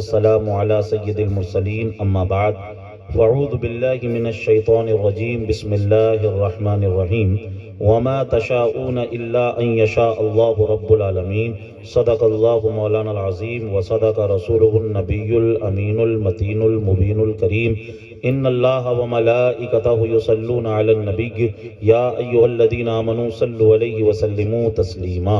السلام على سيد المرسلين أما بعد فأعوذ بالله من الشيطان الرجيم بسم الله الرحمن الرحيم وما تشاءون إلا أن يشاء الله رب العالمين صدق الله مولانا العظيم وصدق رسوله النبي الأمين المتين المبين الكريم إن الله وملائكته يصلون على النبي يا أيها الذين آمنوا صلوا عليه وسلموا تسليما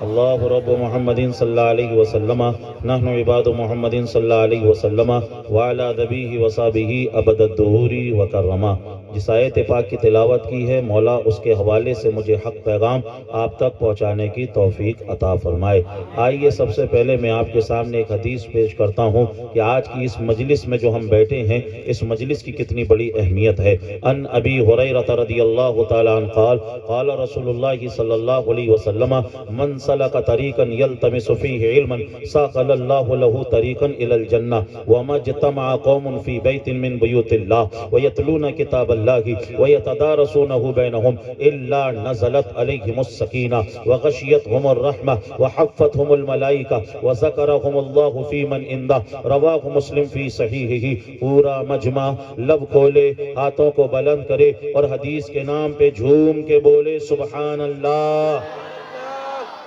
اللہ رب محمد صلی اللہ علیہ وسلم نحن عباد محمد صلی اللہ علیہ وسلم وعلا نبیہ وصحبہ ابد الدہور وکرما۔ جس آیت پاک کی تلاوت کی ہے مولا اس کے حوالے سے مجھے حق پیغام آپ تک پہنچانے کی توفیق عطا فرمائے۔ آئیے سب سے پہلے میں آپ کے سامنے ایک حدیث پیش کرتا ہوں کہ آج کی اس مجلس میں جو ہم بیٹھے ہیں اس مجلس کی کتنی بڑی اہمیت ہے۔ ان ابی ہریرہ رضی اللہ تعالی عنہ قال قال رسول اللہ صلی اللہ علیہ وسلم من سلک طریقا یلتمس فیہ علما ساقل اللہ له طریقا الی الجنہ وما اجتمع قوم فی بیت من بیوت اللہ ویتلون کتاب اللہ ویتدارسونہ بینہم الا نزلت علیہم السکینہ وغشیتہم الرحمہ وحفتہم الملائکہ وذکرہم اللہ فی من اندہ۔ رواہ مسلم فی صحیحہ۔ پورا مجمع لب کھولے، ہاتھوں کو بلند کرے اور حدیث کے نام پہ جھوم کے بولے سبحان اللہ۔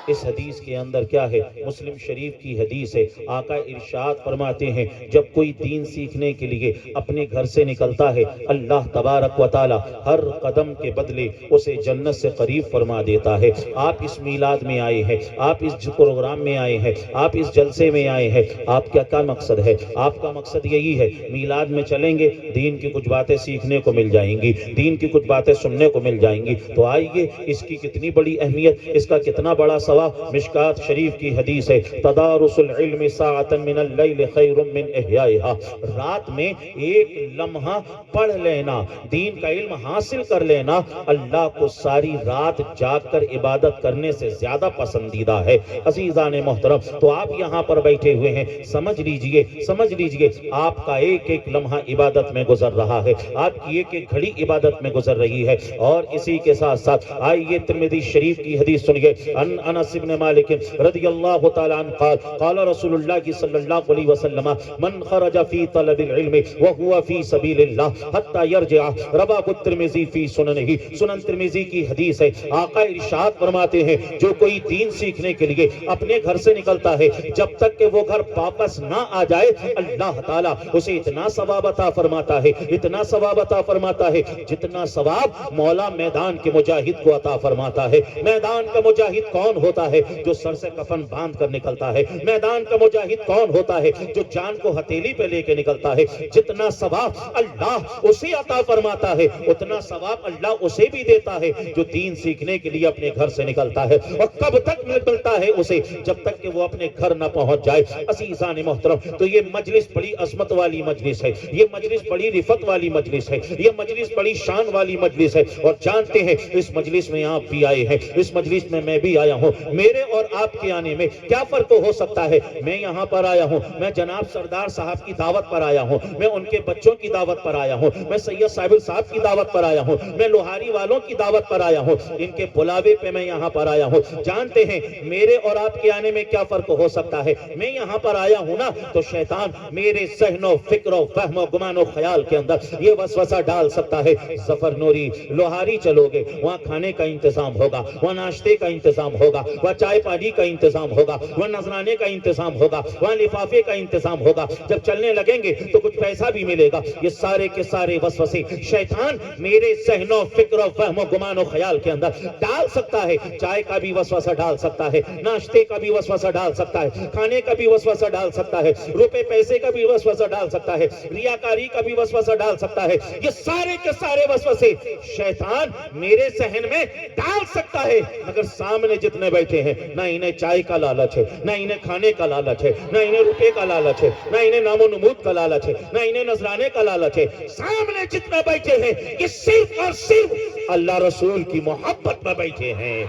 اس حدیث کے اندر کیا ہے؟ مسلم شریف کی حدیث ہے۔ آقا ارشاد فرماتے ہیں جب کوئی دین سیکھنے کے لیے اپنے گھر سے نکلتا ہے اللہ تبارک و تعالی ہر قدم کے بدلے اسے جنت سے قریب فرما دیتا ہے۔ آپ اس میلاد میں آئے ہیں، آپ اس پروگرام میں آئے ہیں، آپ اس جلسے میں آئے ہیں، آپ کا کیا مقصد ہے؟ آپ کا مقصد یہی ہے میلاد میں چلیں گے دین کی کچھ باتیں سیکھنے کو مل جائیں گی، دین کی کچھ باتیں سننے کو مل جائیں گی۔ تو آئیے اس کی کتنی بڑی اہمیت، اس کا کتنا بڑا ثواب۔ مشکات شریف کی حدیث ہے تدارس العلم ساعتا من اللیل خیر من احیائها۔ رات میں ایک لمحہ پڑھ لینا، دین کا علم حاصل کر لینا اللہ کو ساری رات جاگ کر عبادت کرنے سے زیادہ پسندیدہ ہے۔ عزیزان محترم، تو آپ یہاں پر بیٹھے ہوئے ہیں، سمجھ لیجئے آپ کا ایک ایک لمحہ عبادت میں گزر رہا ہے، آپ کی ایک ایک گھڑی عبادت میں گزر رہی ہے۔ اور اسی کے ساتھ ساتھ آئیے ترمذی شریف کی حدیث سنیے۔ انس بن مالک رضی اللہ تعالی عنہ قال قال رسول اللہ صلی اللہ علیہ وسلم من خرج فی طلب العلم وهو فی سبیل اللہ حتی یرجع۔ رواہ الترمذی فی سننہ۔ سنن ترمذی کی حدیث ہے۔ آقا ارشاد فرماتے ہیں جو کوئی دین سیکھنے کے لیے اپنے گھر سے نکلتا ہے جب تک کہ وہ گھر واپس نہ آ جائے اللہ تعالیٰ اسے اتنا ثواب عطا فرماتا ہے، اتنا ثواب عطا فرماتا ہے جتنا ثواب مولا میدان کے مجاہد کو عطا فرماتا ہے۔ میدان کا مجاہد کون ہوتا ہے؟ جو سر سے کفن باندھ کر نکلتا ہے۔ میدان کا مجاہد کون ہوتا ہے؟ جو جان کو ہتھیلی پہ لے کے نکلتا ہے۔ جتنا ثواب اللہ اسے عطا فرماتا ہے اتنا ثواب اللہ اسے بھی دیتا ہے جو دین سیکھنے کے لیے اپنے گھر سے نکلتا ہے۔ اور کب تک ملتا ہے اسے؟ جب تک کہ وہ اپنے گھر نہ پہنچ جائے۔ عزیزان محترم، تو یہ مجلس بڑی عظمت والی مجلس ہے، یہ مجلس بڑی رفت والی مجلس ہے، یہ مجلس بڑی شان والی مجلس ہے۔ اور جانتے ہیں اس مجلس میں آپ بھی آئے ہیں، اس مجلس میں بھی آیا ہوں۔ میرے اور آپ کے آنے میں کیا فرق ہو سکتا ہے؟ میں یہاں پر آیا ہوں، میں جناب سردار صاحب کی دعوت پر آیا ہوں، میں ان کے بچوں کی دعوت پر آیا ہوں، میں سید صاحب صاحب کی دعوت پر آیا ہوں، میں لوہاری والوں کی دعوت پر آیا ہوں، ان کے بلاوے پہ میں یہاں پر آیا ہوں۔ جانتے ہیں میرے اور آپ کے آنے میں کیا فرق ہو سکتا ہے؟ میں یہاں پر آیا ہوں نا تو شیطان میرے ذہن و فکر و فہم و گمان و خیال کے اندر یہ وسوسہ ڈال سکتا ہے ظفر نوری لوہاری چلو گے وہاں کھانے کا انتظام ہوگا، وہاں ناشتے کا انتظام ہوگا، وہاں چائے پانی کا انتظام ہوگا، وہاں نذرانے کا انتظام ہوگا، وہاں لفافے کا انتظام ہوگا، جب چلنے لگیں گے تو کچھ پیسہ بھی ملے گا۔ یہ سارے کے سارے وسوسے شیطان میرے ذہن و فکر و فہم و گمان و خیال کے اندر ڈال سکتا ہے۔ چائے کا بھی وسوسہ ڈال سکتا ہے، ناشتے کا بھی وسوسہ ڈال سکتا ہے، کھانے کا بھی وسوسہ ڈال سکتا ہے، روپے پیسے کا بھی وسوسہ ڈال سکتا ہے، ریاکاری کا بھی وسوسہ ڈال سکتا ہے۔ یہ سارے کے سارے وسوسے شیطان میرے ذہن میں ڈال سکتا ہے، مگر سامنے جتنے بیٹھے ہیں نہ انہیں چائے کا لالچ ہے، نہ انہیں کھانے کا لالچ ہے، نہ انہیں روپے کا لالچ ہے، نہ انہیں نام و نمود کا لالچ ہے، نہ انہیں نذرانے کا لالچ ہے۔ سامنے جتنے بیٹھے ہیں یہ صرف اور صرف اللہ رسول کی محبت میں بیٹھے ہیں۔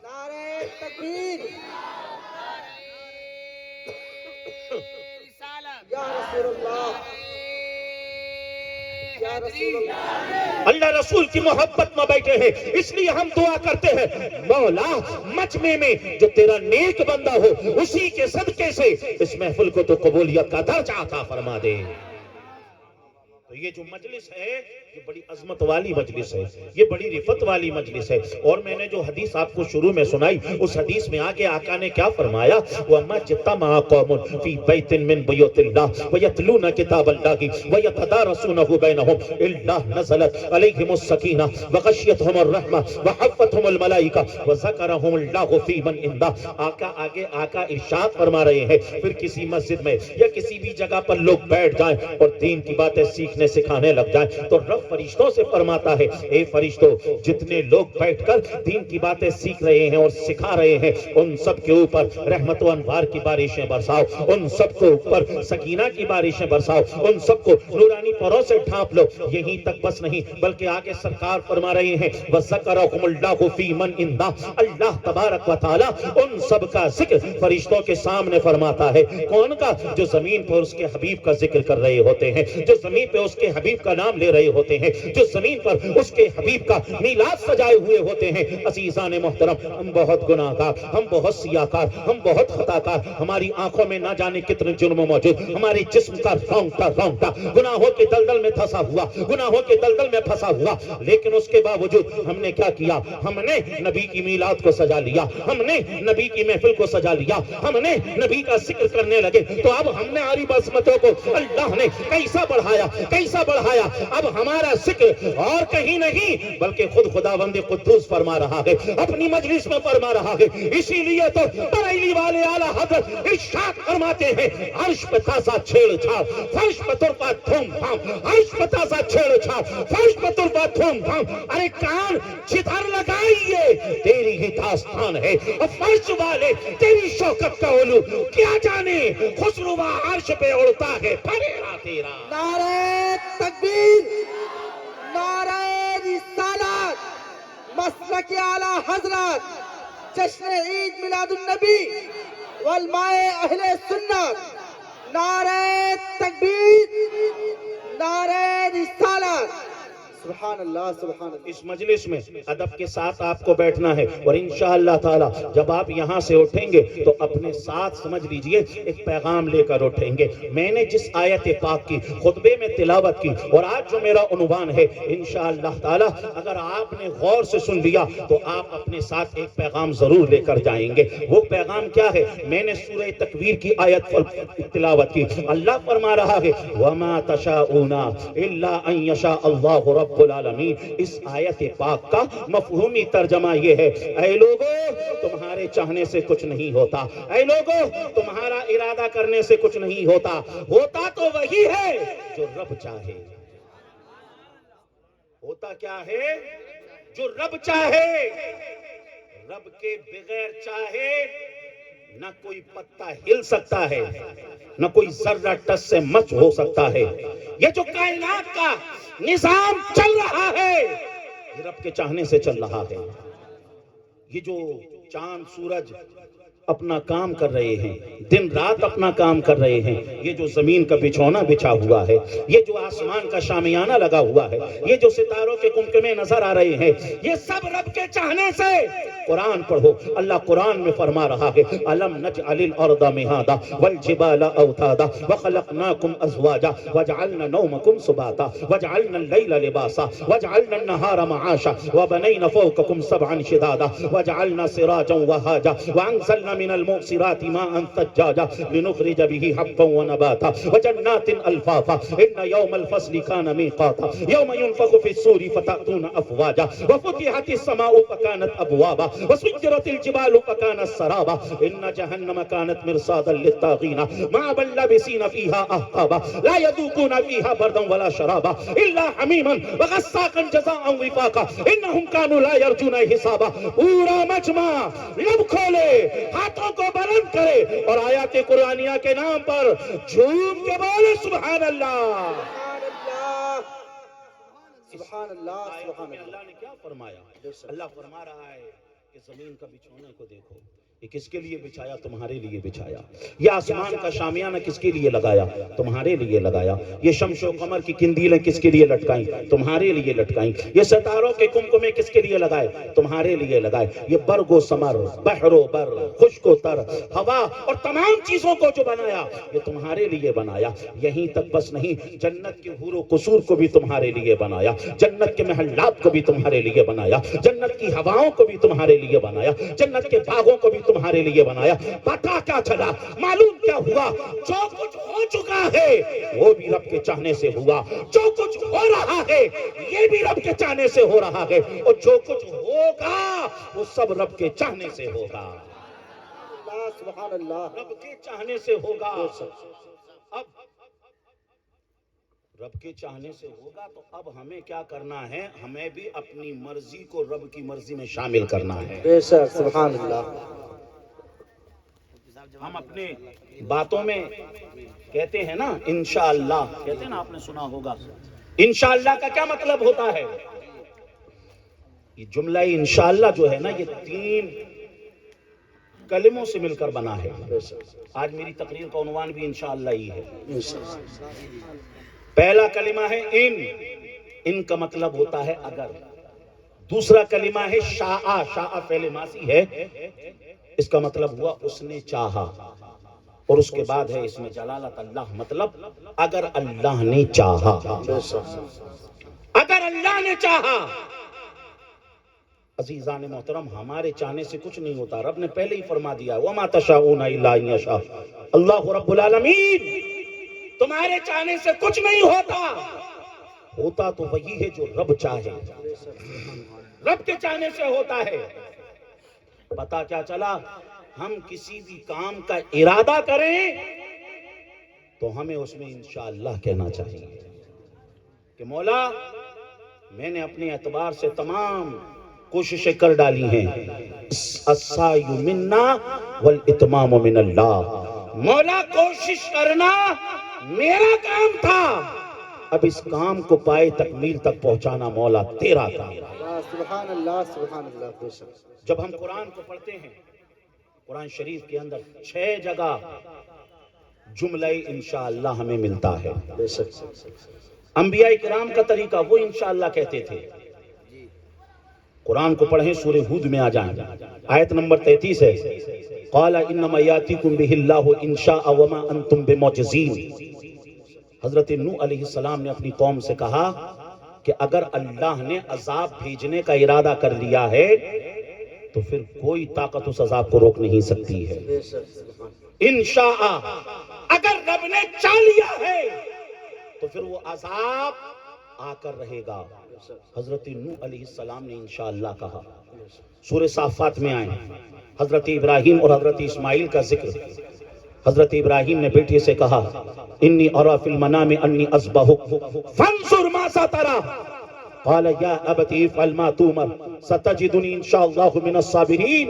نعرہ تکبیر، یا رسول اللہ۔ یا رسول اللہ، اللہ رسول کی محبت میں بیٹھے ہیں، اس لیے ہم دعا کرتے ہیں مولا مجمع میں جو تیرا نیک بندہ ہو اسی کے صدقے سے اس محفل کو تو قبولیت کا درجہ عطا فرما دے۔ تو یہ جو مجلس ہے یہ بڑی عظمت والی مجلس ہے، یہ بڑی رفت والی مجلس ہے۔ اور میں نے جو حدیث آپ کو شروع میں سنائی اس حدیث میں آگے آقا نے کیا فرمایا، وَمَا اجْتَمَعَ قَوْمٌ فِي بَيْتٍ مِّن بُيُوتِ اللَّهِ وَيَتْلُونَ كِتَابَ اللَّهِ وَيَتَدَارَسُونَهُ بَيْنَهُمْ إِلَّا نَزَلَتْ عَلَيْهِمُ السَّكِينَةُ وَغَشِيَتْهُمُ الرَّحْمَةُ وَحَفَّتْهُمُ الْمَلَائِكَةُ وَذَكَرَهُمُ اللَّهُ فِي مَنْ عِندَهُ۔ آقا آگے آقا ارشاد فرما رہے ہیں پھر کسی مسجد میں یا کسی بھی جگہ پر لوگ بیٹھ جائیں اور دین کی باتیں سیکھنے سکھانے لگ جائیں تو رب فرشتوں سے فرماتا ہے اے فرشتوں جتنے لوگ بیٹھ کر دین کی باتیں سیکھ رہے ہیں اور سکھا رہے ہیں ان سب کے اوپر رحمت و انوار کی بارشیں برساؤ، ان سب کو اوپر سکینہ کی بارشیں برساؤ، ان سب کو نورانی پروں سے ڈھانپ لو۔ یہیں تک بس نہیں بلکہ آگے سرکار فرما رہے ہیں وَذَكَرَهُمُ اللَّهُ فِي مَنْ عِندَهُ، اللہ تبارک و تعالی ان سب کا ذکر فرشتوں کے سامنے فرماتا ہے۔ کون کا؟ جو زمین پر اس کے حبیب کا ذکر کر رہے ہوتے ہیں، جو زمین پہ اس کے حبیب کا نام لے رہے ہوتے ہیں، جو زمین پر اس کے حبیب کا میلاد سجائے ہوئے ہوتے ہیں۔ عزیزان محترم ہم بہت گناہگار، ہم بہت سیاکار، ہم بہت خطاکار، ہماری آنکھوں میں نہ جانے کتنے جرم موجود، ہمارے جسم کا رونگٹا گناہوں کے دلدل میں پھنسا ہوا، گناہوں کے دلدل میں پھنسا ہوا، لیکن اس کے باوجود ہم نے کیا کیا؟ ہم نے نبی کی میلاد کو سجا لیا، ہم نے نبی کی محفل کو سجا لیا، ہم نے نبی کا ذکر کرنے لگے تو اب ہم نے عارف عظمتوں کو اللہ نے کیسا بڑھایا، کیسا بڑھایا۔ اب ہمارا ذکر اور کہیں نہیں بلکہ خود خداوند قدوس فرما رہا ہے، اپنی مجلس میں فرما رہا ہے۔ اسی لیے تو بریلی والے اعلیٰ حضرت ارشاد فرماتے ہیں عرش پہ تازہ چھیڑ چھاڑ، فرش پہ ترپا دھوم دھام، عرش پہ تازہ چھیڑ چھاڑ، فرش پہ ترپا دھوم دھام۔ ارے کان جدھر لگائیے تیری ہی داستان ہے، اور فرش والے تیری شوکت کا علو کیا جانے، خسروا عرش پہ اڑتا ہے پھریرا تیرا۔ نعرہ تکبیر، نعرہ رسالت، مسلک اعلیٰ حضرت، جشن عید میلاد النبی والماء اہل سنت، نعرہ تکبیر، نعرہ رسالت۔ سبحان اللہ، سبحان اللہ۔ اس مجلس میں ادب کے ساتھ آپ کو بیٹھنا ہے، اور انشاءاللہ تعالی جب آپ یہاں سے اٹھیں گے تو اپنے ساتھ سمجھ لیجئے ایک پیغام لے کر اٹھیں گے۔ میں نے جس آیت پاک کی خطبے میں تلاوت کی اور آج جو میرا عنوان ہے انشاءاللہ تعالی اگر آپ نے غور سے سن لیا تو آپ اپنے ساتھ ایک پیغام ضرور لے کر جائیں گے۔ وہ پیغام کیا ہے؟ میں نے سورہ تکویر کی آیت پر تلاوت کی، اللہ فرما رہا ہے وَمَا تَشَاءُونَ إِلَّا أَن يَشَاءَ اللَّهُ رَبُّ العالمین۔ اس آیت پاک کا مفہومی ترجمہ یہ ہے اے لوگو تمہارے چاہنے سے کچھ نہیں ہوتا، اے لوگو تمہارا ارادہ کرنے سے کچھ نہیں ہوتا، ہوتا تو وہی ہے جو رب چاہے۔ ہوتا کیا ہے؟ جو رب چاہے۔ رب کے بغیر چاہے نہ کوئی پتا ہل سکتا ہے، نہ کوئی ذرہ ٹس سے مچ ہو سکتا ہے۔ یہ جو کائنات کا نظام چل رہا ہے یہ رب کے چاہنے سے چل رہا ہے۔ یہ جو چاند سورج اپنا کام کر رہے ہیں، دن رات اپنا کام کر رہے ہیں، یہ جو زمین کا بچھونا بچھا ہوا ہے، یہ جو آسمان کا شامیانہ لگا ہوا ہے، یہ جو ستاروں کے کمکمے نظر آ رہے ہیں، یہ سب رب کے چاہنے سے۔ قرآن پڑھو، اللہ قرآن میں فرما رہا ہے أَلَمْ نَجْعَلِ الْأَرْضَ مِهَادًا وَالْجِبَالَ أَوْتَادًا وَخَلَقْنَاكُمْ أَزْوَاجًا وَجَعَلْنَا نَوْمَكُمْ سُبَاتًا وَجَعَلْنَا اللَّيْلَ لِبَاسًا وَجَعَلْنَا النَّهَارَ مَعَاشًا وَبَنَيْنَا فَوْقَكُمْ سَبْعًا شِدَادًا وَجَعَلْنَا سِرَاجًا وَهَاجًا وَأَنزَلْنَا من المعصرات ماء ثجاجا لنخرج به حبا ونباتا وجنات الفافا ان يوم الفصل كان ميقاتا يوم ينفخ في الصور فتأتون افواجا وفتحت السماء فكانت ابوابا وسجرت الجبال فكانت سرابا ان جهنم كانت مرصادا للطاغين مآبا لابسين فيها احقابا لا يذوقون فيها بردا ولا شرابا الا حميما وغساقا جزاء وفاقا انهم كانوا لا يرجون حسابا۔ پورا مجمع لب کھولے، ہاتھوں کو بلند کرے اور آیات قرآنیہ کے نام پر جھوم کے بولے سبحان اللہ۔ سبحان اللہ، سبحان اللہ۔ اللہ نے کیا فرمایا؟ اللہ فرما رہا ہے کہ زمین کا بچھونے کو دیکھو، یہ کس کے لیے بچھایا؟ تمہارے لیے بچھایا. یہ آسمان کا شامیانہ کس کے لیے لگایا؟ تمہارے لیے لگایا. یہ شمس و قمر کی قندیلیں کس کے لیے لٹکائیں؟ تمہارے لیے لٹکائیں. یہ ستاروں کے کمکمے کس کے لیے لگائے؟ تمہارے لیے لگائے. یہ برگ و ثمر، بحر و بر، خشک و تر، ہوا اور تمام چیزوں کو جو بنایا یہ تمہارے لیے بنایا. یہیں تک بس نہیں، جنت کے حور و قصور کو بھی تمہارے لیے بنایا، جنت کے محلات کو بھی تمہارے لیے بنایا، جنت کی ہواؤں کو بھی تمہارے لیے بنایا، جنت کے باغوں کو بھی تمہارے لیے بنایا. پتہ کیا چلا؟ معلوم کیا ہوا؟ جو کچھ ہو چکا ہے وہ بھی رب کے چاہنے سے ہوا، جو کچھ ہو رہا ہے یہ بھی رب کے چاہنے سے ہو رہا ہے، اور جو کچھ ہوگا وہ سب رب کے چاہنے سے ہوگا. سبحان اللہ. رب کے چاہنے سے ہوگا. اب رب کے چاہنے سے ہوگا تو اب ہمیں کیا کرنا ہے؟ ہمیں بھی اپنی مرضی کو رب کی مرضی میں شامل کرنا ہے. بے شک. سبحان اللہ. ہم اپنے باتوں میں کہتے ہیں نا انشاءاللہ، کہتے ہیں نا، آپ نے سنا ہوگا. انشاءاللہ کا کیا مطلب ہوتا ہے؟ یہ جملہ انشاءاللہ جو ہے نا یہ 3 کلموں سے مل کر بنا ہے. آج میری تقریر کا عنوان بھی انشاءاللہ ہی ہے. پہلا کلمہ ہے ان کا مطلب ہوتا ہے اگر. دوسرا کلمہ ہے شاء فعل ماضی ہے، اس کا مطلب ہوا اس نے چاہا. اور اس کے بعد ہے اس میں جلالت اللہ، مطلب اگر اللہ نے چاہا. اگر اللہ نے چاہا. عزیزان محترم، ہمارے چاہنے سے کچھ نہیں ہوتا. رب نے پہلے ہی فرما دیا وَمَا تَشَاءُونَ إِلَّا أَن يَشَاءَ اللہ رب العالمین. تمہارے چاہنے سے کچھ نہیں ہوتا تو وہی ہے جو رب چاہے. رب کے چاہنے سے ہوتا ہے. پتہ کیا چلا؟ ہم کسی بھی کام کا ارادہ کریں تو ہمیں اس میں انشاءاللہ کہنا چاہیے کہ مولا میں نے اپنے اعتبار سے تمام کوششیں کر ڈالی ہیں، السعی منا والاتمام من اللہ. مولا کوشش کرنا میرا کام تھا، اب اس کام کو پائے تکمیل تک پہنچانا مولا تیرا کام. سبحان اللہ. سبحان اللہ. جب ہم قرآن کو پڑھتے ہیں، قرآن شریف کے اندر 6 جگہ جملہ انشاءاللہ ہمیں ملتا ہے. انبیاء کرام کا طریقہ وہ انشاءاللہ کہتے تھے. قرآن کو پڑھیں، سورہ ہود میں آ جائیں، آیت نمبر 33 ہے. قال انما یاتیکم بہ اللہ ان شاء وما انتم بمعجزین. حضرت نوح علیہ السلام نے اپنی قوم سے کہا کہ اگر اللہ نے عذاب بھیجنے کا ارادہ کر لیا ہے تو پھر کوئی طاقت اس عذاب کو روک نہیں سکتی ہے. انشاء، اگر رب نے چاہ لیا ہے تو پھر وہ عذاب آ کر رہے گا. حضرت نوح علیہ السلام نے انشاءاللہ کہا. سورہ صافات میں آئیں، حضرت ابراہیم اور حضرت اسماعیل کا ذکر. حضرت ابراہیم نے بیٹے سے کہا انی ارا فی المنام انی اذبحک فانظر ماذا تری. قال یا ابت افعل ما تؤمر ستجدنی انشاءاللہ من الصابرین.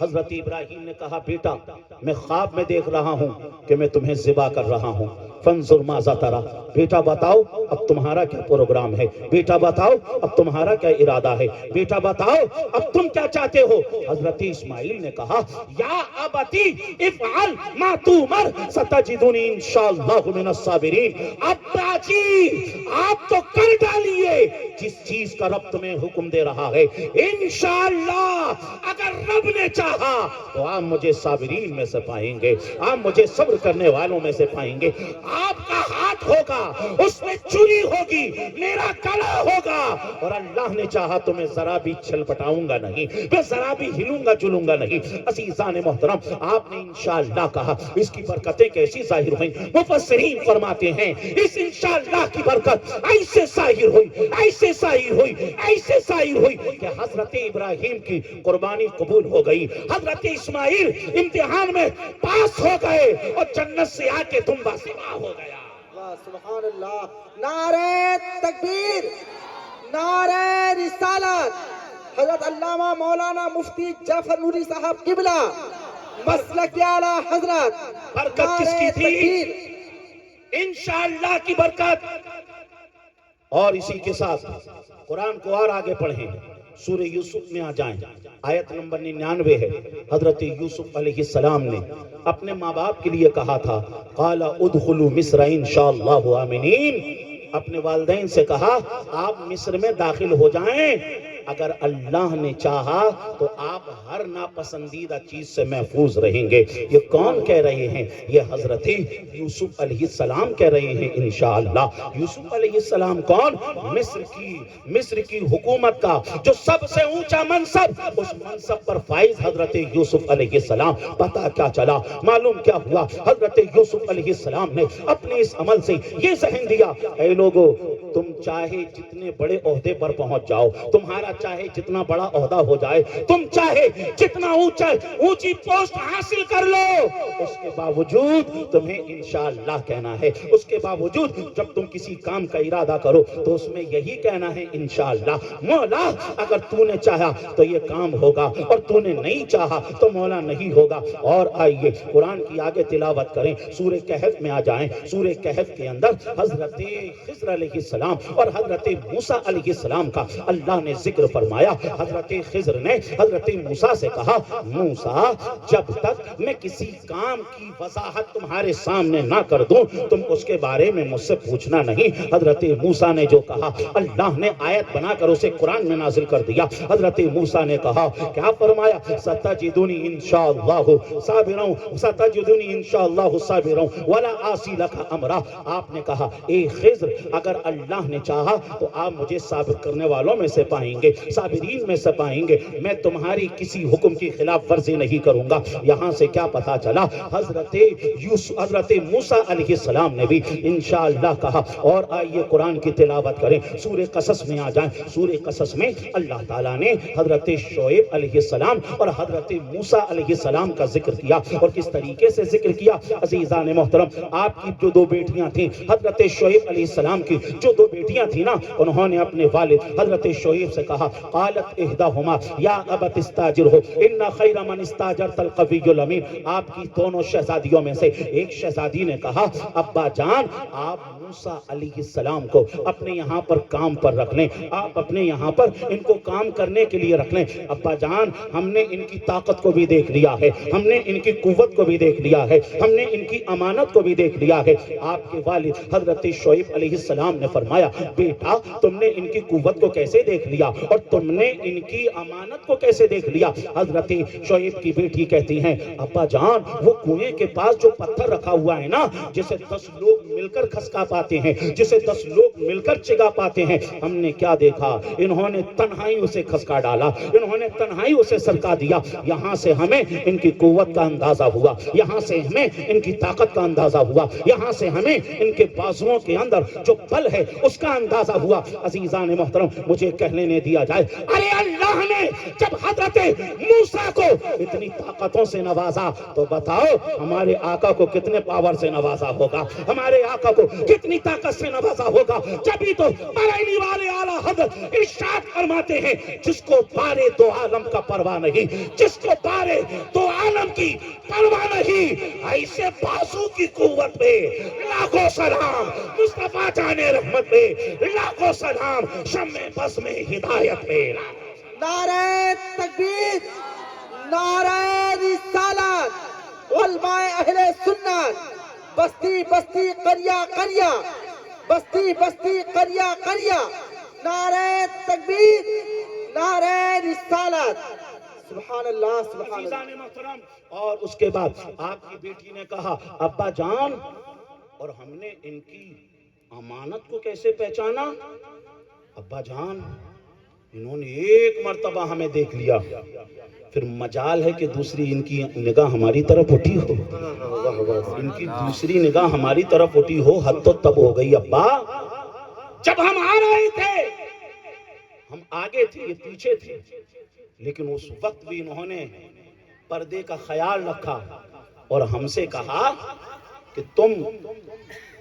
حضرت ابراہیم نے کہا بیٹا میں خواب میں دیکھ رہا ہوں کہ میں تمہیں ذبح کر رہا ہوں. فانظر ماذا تری، بیٹا بتاؤ اب تمہارا کیا پروگرام ہے، بیٹا بتاؤ اب تمہارا کیا ارادہ ہے، بیٹا بتاؤ اب تم کیا چاہتے ہو. حضرت اسماعیل نے کہا یا ابتی افعل ما تؤمر ستجدنی انشاءاللہ من الصابرین. ابا جی آپ تو کر ڈالیے جس چیز کا رب تمہیں حکم دے رہا ہے. انشاءاللہ اگر رب نے چاہا تو آپ مجھے صابرین میں سے پائیں گے، آپ مجھے صبر کرنے والوں میں سے پائیں گے. آپ کا ہاتھ ہوگا اس میں چوری ہوگی، میرا کلا ہوگا، اور اللہ نے چاہا تو میں ذرا بھی چھل پٹاؤں گا نہیں، میں ذرا بھی ہلوں گا جلوں گا نہیں. عزیزان محترم، آپ نے انشاءاللہ کہا، اس کی برکتیں کیسی ظاہر ہوئیں؟ مفسرین فرماتے ہیں اس انشاءاللہ کی برکت ایسے ظاہر ہوئی، ایسے ظاہر ہوئی، ایسے ظاہر ہوئی کہ حضرت ابراہیم کی قربانی قبول ہو گئی، حضرت اسماعیل امتحان میں پاس ہو گئے، اور جنت سے آ کے تم باسوا ہو گیا. سبحان اللہ. نعرہ تکبیر، نعرہ رسالت. حضرت علامہ مولانا مفتی جعفر نوری صاحب قبلہ مسلک اعلیٰ حضرت. برکت کس کی تھی؟ انشاءاللہ کی برکت. اور اسی کے ساتھ قرآن کو اور آگے پڑھیں. سورہ یوسف میں آ جائیں، آیت نمبر 99 ہے۔ حضرت یوسف علیہ السلام نے اپنے ماں باپ کے لیے کہا تھا قال ادخلوا مصر انشاءاللہ آمنین، اپنے والدین سے کہا آپ مصر میں داخل ہو جائیں، اگر اللہ نے چاہا تو آپ ہر ناپسندیدہ چیز سے محفوظ رہیں گے۔ یہ کون کہہ رہے ہیں؟ یہ حضرت یوسف علیہ السلام کہہ رہے ہیں انشاءاللہ۔ یوسف علیہ السلام کون؟ مصر کی حکومت کا جو سب سے اونچا منصب، اس منصب پر فائز حضرت یوسف علیہ السلام۔ پتہ کیا چلا، معلوم کیا ہوا؟ حضرت یوسف علیہ السلام نے اپنے اس عمل سے یہ ذہن دیا، اے لوگو تم چاہے جتنے بڑے عہدے پر پہنچ جاؤ، تمہارا چاہے جتنا بڑا عہدہ ہو جائے، تم چاہے جتنا اونچی پوسٹ حاصل کر لو، اس کے باوجود تمہیں انشاءاللہ کہنا ہے۔ اس کے باوجود جب تم کسی کام کا ارادہ کرو تو اس میں یہی کہنا ہے انشاءاللہ، مولا اگر تو نے چاہا تو یہ کام ہوگا، اور تو نے نہیں چاہا تو مولا نہیں ہوگا۔ اور آئیے قرآن کی آگے تلاوت کریں، سورہ کہف میں آ جائیں۔ سورہ کہف کے اندر حضرت خضر علیہ السلام اور حضرت موسیٰ علیہ السلام کا اللہ نے ذکر فرمایا۔ حضرت خضر نے حضرت موسیٰ سے کہا موسیٰ جب تک میں کسی کام کی وضاحت تمہارے سامنے نہ کر دوں تم اس کے بارے میں مجھ سے پوچھنا نہیں۔ حضرت موسیٰ نے جو کہا اللہ نے آیت بنا کر اسے قرآن میں نازل کر دیا۔ حضرت موسیٰ نے کہا کیا فرمایا؟ ستجدنی انشاءاللہ صابرا ستجدنی انشاءاللہ صابرا ولا عاصی لک امرا۔ آپ نے کہا اے خضر اگر اللہ نے چاہا تو آپ مجھے صابر کرنے والوں میں سے پائیں گے، صابرین میں سے پائیں گے، میں تمہاری کسی حکم کی خلاف ورزی نہیں کروں گا۔ یہاں سے کیا پتا چلا؟ حضرت موسیٰ علیہ السلام نے بھی انشاءاللہ کہا۔ اور آئیے قرآن کی تلاوت کریں، سورہ قصص میں آ جائیں۔ سورہ قصص میں اللہ تعالیٰ نے حضرت شعیب علیہ السلام اور حضرت موسیٰ علیہ السلام کا ذکر کیا، اور کس طریقے سے ذکر کیا؟ عزیزان محترم، آپ کی جو دو بیٹیاں تھیں، حضرت شعیب علیہ السلام کی جو دو بیٹیاں تھیں نا، انہوں نے اپنے والد حضرت شعیب سے کہا قالت احداہما یا ابت استاجرہ ان خیر من استاجرت القوی الامین۔ آپ کی دونوں شہزادیوں میں سے ایک شہزادی نے کہا ابا جان آپ موسیٰ علیہ السلام کو اپنے یہاں پر کام پر رکھ لیں، آپ اپنے یہاں پر ان کو کام کرنے کے لیے رکھ لیں۔ ابا جان ہم نے ان کی طاقت کو بھی دیکھ لیا ہے، ہم نے ان کی قوت کو بھی دیکھ لیا ہے، ہم نے ان کی امانت کو بھی دیکھ لیا ہے۔ آپ کے والد حضرت شعیب علیہ السلام نے فرمایا بیٹا تم نے ان کی قوت کو کیسے دیکھ لیا اور تم نے ان کی امانت کو کیسے دیکھ لیا؟ حضرت شعیب کی بیٹی کہتی ہیں ابا جان وہ کنویں کے پاس جو پتھر رکھا ہوا ہے نا، جسے 10 لوگ مل کر کھسکا پاتے ہیں، جسے 10 لوگ مل کر چگا پاتے ہیں، ہم نے کیا دیکھا؟ انہوں نے تنہائی اسے کھسکا ڈالا، انہوں نے تنہائی اسے سرکا دیا۔ یہاں سے ہمیں ان کی قوت کا اندازہ ہوا، یہاں سے ہمیں ان کی طاقت کا اندازہ ہوا، یہاں سے ہمیں ان کے بازوؤں کے اندر جو بل ہے اس کا اندازہ ہوا۔ عزیزان محترم مجھے کہنے نے دیا جائے ارے اللہ نے جب حضرت موسیٰ کو اتنی طاقتوں سے نوازا تو بتاؤ ہمارے آقا کو کتنے پاور سے نوازا ہوگا، ہمارے آقا کو کتنی طاقت سے نوازا ہوگا۔ جبھی تو بریلی والے اعلیٰ حضرت ارشاد فرماتے ہیں جس کو بارے دو عالم کا پرواہ نہیں، جس کو بارے دو عالم کی پرواہ نہیں، ایسے بازو کی قوت پہ لاکھوں سلام، مصطفیٰ جان رحمت پہ لاکھوں سلام، شمع بس میں ہدایت پہ۔ نعرہ تکبیر، نعرہ رسالت، علماء اہل سنت، بستی بستی قریہ قریہ، بستی بستی قریہ قریہ، نعرہ تکبیر، نعرہ رسالت، سبحان اللہ سبحان اللہ۔ اور اس کے بعد آپ کی بیٹی نے کہا ابا جان اور ہم نے ان کی امانت کو کیسے پہچانا؟ ابا جان انہوں نے ایک مرتبہ ہمیں دیکھ لیا، پھر مجال ہے کہ دوسری ان کی نگاہ ہماری طرف اٹھی ہو، ان کی دوسری نگاہ ہماری طرف اٹھی ہو، حد تو تب ہو گئی ابا جب ہم آ رہے تھے، ہم آگے تھے یہ پیچھے تھے، لیکن اس وقت بھی انہوں نے پردے کا خیال رکھا اور ہم سے کہا کہ تم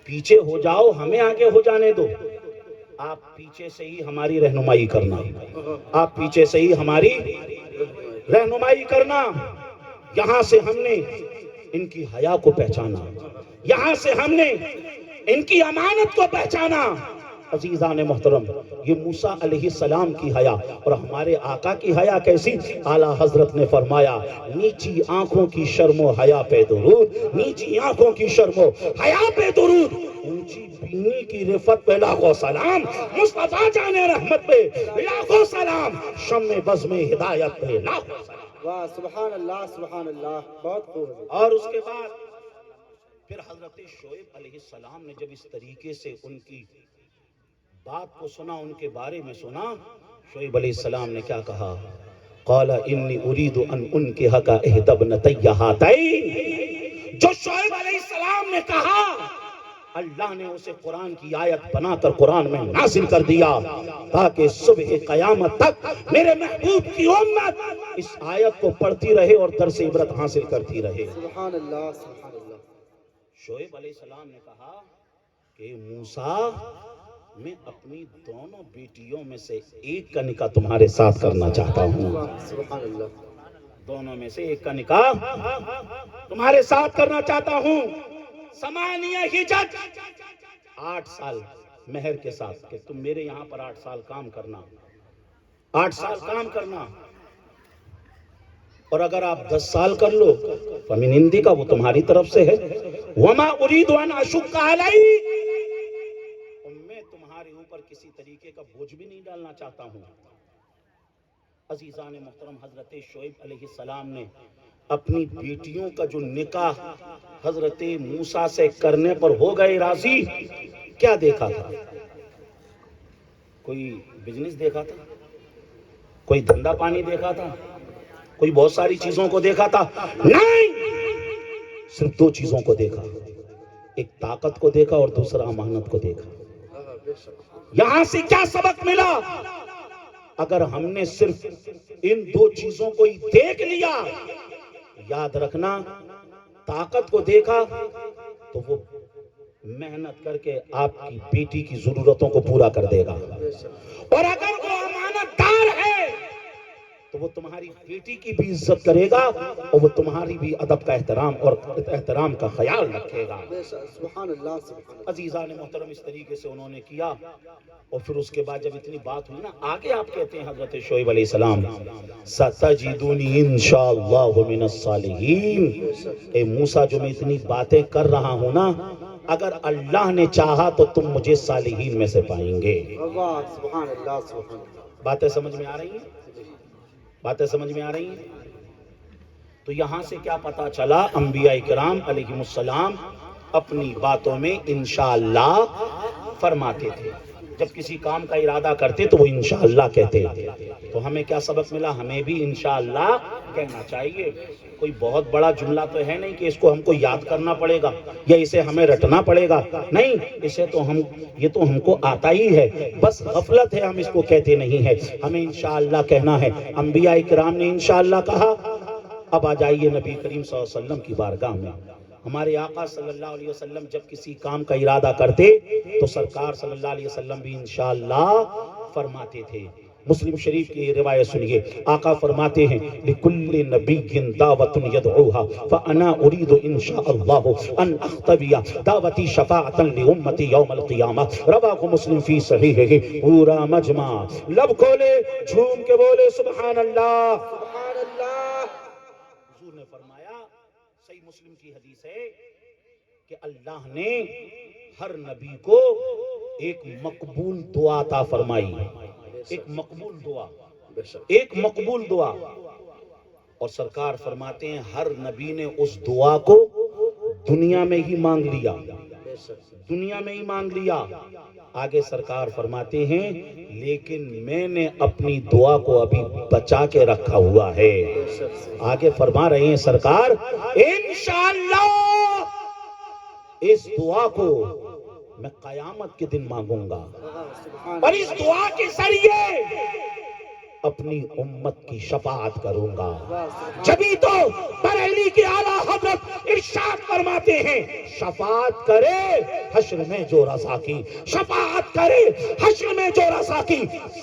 پیچھے ہو جاؤ ہمیں آگے ہو جانے دو، آپ پیچھے سے ہی ہماری رہنمائی کرنا، آپ پیچھے سے ہی ہماری رہنمائی کرنا۔ یہاں سے ہم نے ان کی حیا کو پہچانا، یہاں سے ہم نے ان کی امانت کو پہچانا، عزیزان محترم، یہ موسیٰ علیہ السلام کی حیا اور ہمارے آقا کی حیا کیسی؟ اعلیٰ حضرت نے فرمایا نیچی آنکھوں کی شرم و حیا پہ درود، نیچی آنکھوں کی شرم و حیا پہ درود، اونچی بینی کی رفت پہ لاکھوں سلام، مصطفیٰ جان رحمت پہ لاکھوں سلام، شم بزم ہدایت پہ لاکھوں سلام۔ واہ سبحان اللہ سبحان اللہ، بہت خوب ہے۔ اور اس کے بعد پھر حضرت شعیب علیہ السلام نے جب اس طریقے سے ان کی بات کو سنا، ان کے بارے میں سنا، شعیب علیہ السلام نے کیا کہا؟ قال انی ارید ان انکحک احدی ابنتی ہاتین۔ جو شعیب علیہ السلام نے کہا، اللہ نے اسے قرآن کی آیت بنا کر قرآن میں نازل کر دیا تاکہ صبح قیامت تک میرے محبوب کی امت اس آیت کو پڑھتی رہے اور درس عبرت حاصل کرتی رہے۔ سبحان اللہ سبحان اللہ۔ شعیب علیہ السلام نے کہا کہ موسیٰ، میں اپنی دونوں بیٹیوں میں سے ایک کا نکاح تمہارے ساتھ کرنا چاہتا ہوں، سبحان اللہ۔ دونوں میں سے ایک کا نکاح تمہارے ساتھ کرنا چاہتا ہوں۔ سمانیہ حجج، 8 سال مہر کے ساتھ، کہ تم میرے یہاں پر 8 سال کام کرنا، 8 سال کام کرنا، اور اگر آپ 10 سال کر لو فمن عندک کا، وہ تمہاری طرف سے ہے۔ وما اريد ان اشق علیک، اور میں تمہارے اوپر کسی طریقے کا بوجھ بھی نہیں ڈالنا چاہتا ہوں۔ عزیزان محترم، حضرت شعیب علیہ السلام نے اپنی بیٹیوں کا جو نکاح حضرت موسیٰ سے کرنے پر ہو گئے راضی، کیا دیکھا تھا؟ کوئی بزنس دیکھا تھا؟ کوئی دھندا پانی دیکھا تھا؟ کوئی بہت ساری چیزوں کو دیکھا تھا؟ نہیں، صرف 2 چیزوں کو دیکھا، ایک طاقت کو دیکھا اور دوسرا امانت کو دیکھا۔ یہاں سے کیا سبق ملا؟ اگر ہم نے صرف ان 2 چیزوں کو ہی دیکھ لیا، یاد رکھنا، طاقت کو دیکھا تو وہ محنت کر کے آپ کی بیٹی کی ضرورتوں کو پورا کر دے گا، اور اگر وہ امانت دار ہے تو وہ تمہاری بیٹی کی بھی عزت کرے گا اور وہ تمہاری بھی ادب کا احترام کا خیال رکھے گا۔ سبحان اللہ سبحان اللہ۔ عزیزان محترم، اس طریقے سے انہوں نے کیا، اور پھر اس کے بعد جب اتنی بات ہوئی نا، آگے آپ کہتے ہیں حضرت شعیب علیہ السلام، ستجدونی انشاءاللہ من الصالحین، اے موسیٰ، جو میں اتنی باتیں کر رہا ہوں نا، اگر اللہ نے چاہا تو تم مجھے صالحین میں سے پائیں گے۔ واہ سبحان اللہ سبحان اللہ۔ باتیں سمجھ میں آ رہی ہیں؟ باتیں سمجھ میں آ رہی ہیں؟ تو یہاں سے کیا پتا چلا؟ انبیاء کرام علیہم السلام اپنی باتوں میں انشاءاللہ فرماتے تھے، جب کسی کام کا ارادہ کرتے تو وہ انشاءاللہ کہتے۔ تو ہمیں کیا سبق ملا؟ ہمیں بھی انشاءاللہ کہنا چاہیے۔ کوئی بہت بڑا جملہ تو ہے نہیں کہ اس کو ہم کو یاد کرنا پڑے گا یا اسے ہمیں رٹنا پڑے گا، نہیں، اسے تو یہ تو ہم کو آتا ہی ہے، بس غفلت ہے، ہم اس کو کہتے نہیں ہے۔ ہمیں انشاءاللہ کہنا ہے۔ انبیاء کرام نے انشاءاللہ کہا۔ اب آ جائیے نبی کریم صلی اللہ علیہ وسلم کی بارگاہ میں۔ ہمارے آقا صلی اللہ علیہ وسلم جب کسی کام کا ارادہ کرتے تو سرکار صلی اللہ علیہ وسلم بھی انشاءاللہ فرماتے تھے۔ مسلم شریف کی روایت سنیے، آقا فرماتے ہیں لِكُلِّ نَبِيٍّ دَعْوَةٌ يَدْعُوهَا فَأَنَا أُرِيدُ إِنْ شَاءَ اللَّهُ أَنْ أَخْتَبِيَ دعوتی شفاعة لأمتی یوم القیامہ۔ رواہ مسلم فی صحیحہ۔ پورا مجمع لب کھولے، جھوم کے بولے سبحان اللہ سبحان اللہ۔ حضور نے فرمایا، صحیح مسلم کی حدیث ہے کہ اللہ نے ہر نبی کو ایک مقبول دعا عطا فرمائی، ایک مقبول دعا، ایک مقبول دعا، اور سرکار فرماتے ہیں ہر نبی نے اس دعا کو دنیا میں ہی مانگ لیا، دنیا میں ہی مانگ لیا۔ آگے سرکار فرماتے ہیں لیکن میں نے اپنی دعا کو ابھی بچا کے رکھا ہوا ہے۔ آگے فرما رہے ہیں سرکار انشاءاللہ اس دعا کو میں قیامت کے دن مانگوں گا، اور اس دعا کے ذریعے اپنی امت کی شفاعت کروں گا۔ جبھی تو بریلی کے اعلیٰ حضرت ارشاد فرماتے ہیں شفاعت کرے حشر میں جو رضا کی، شفاعت کرے حشر میں جو رضا کی،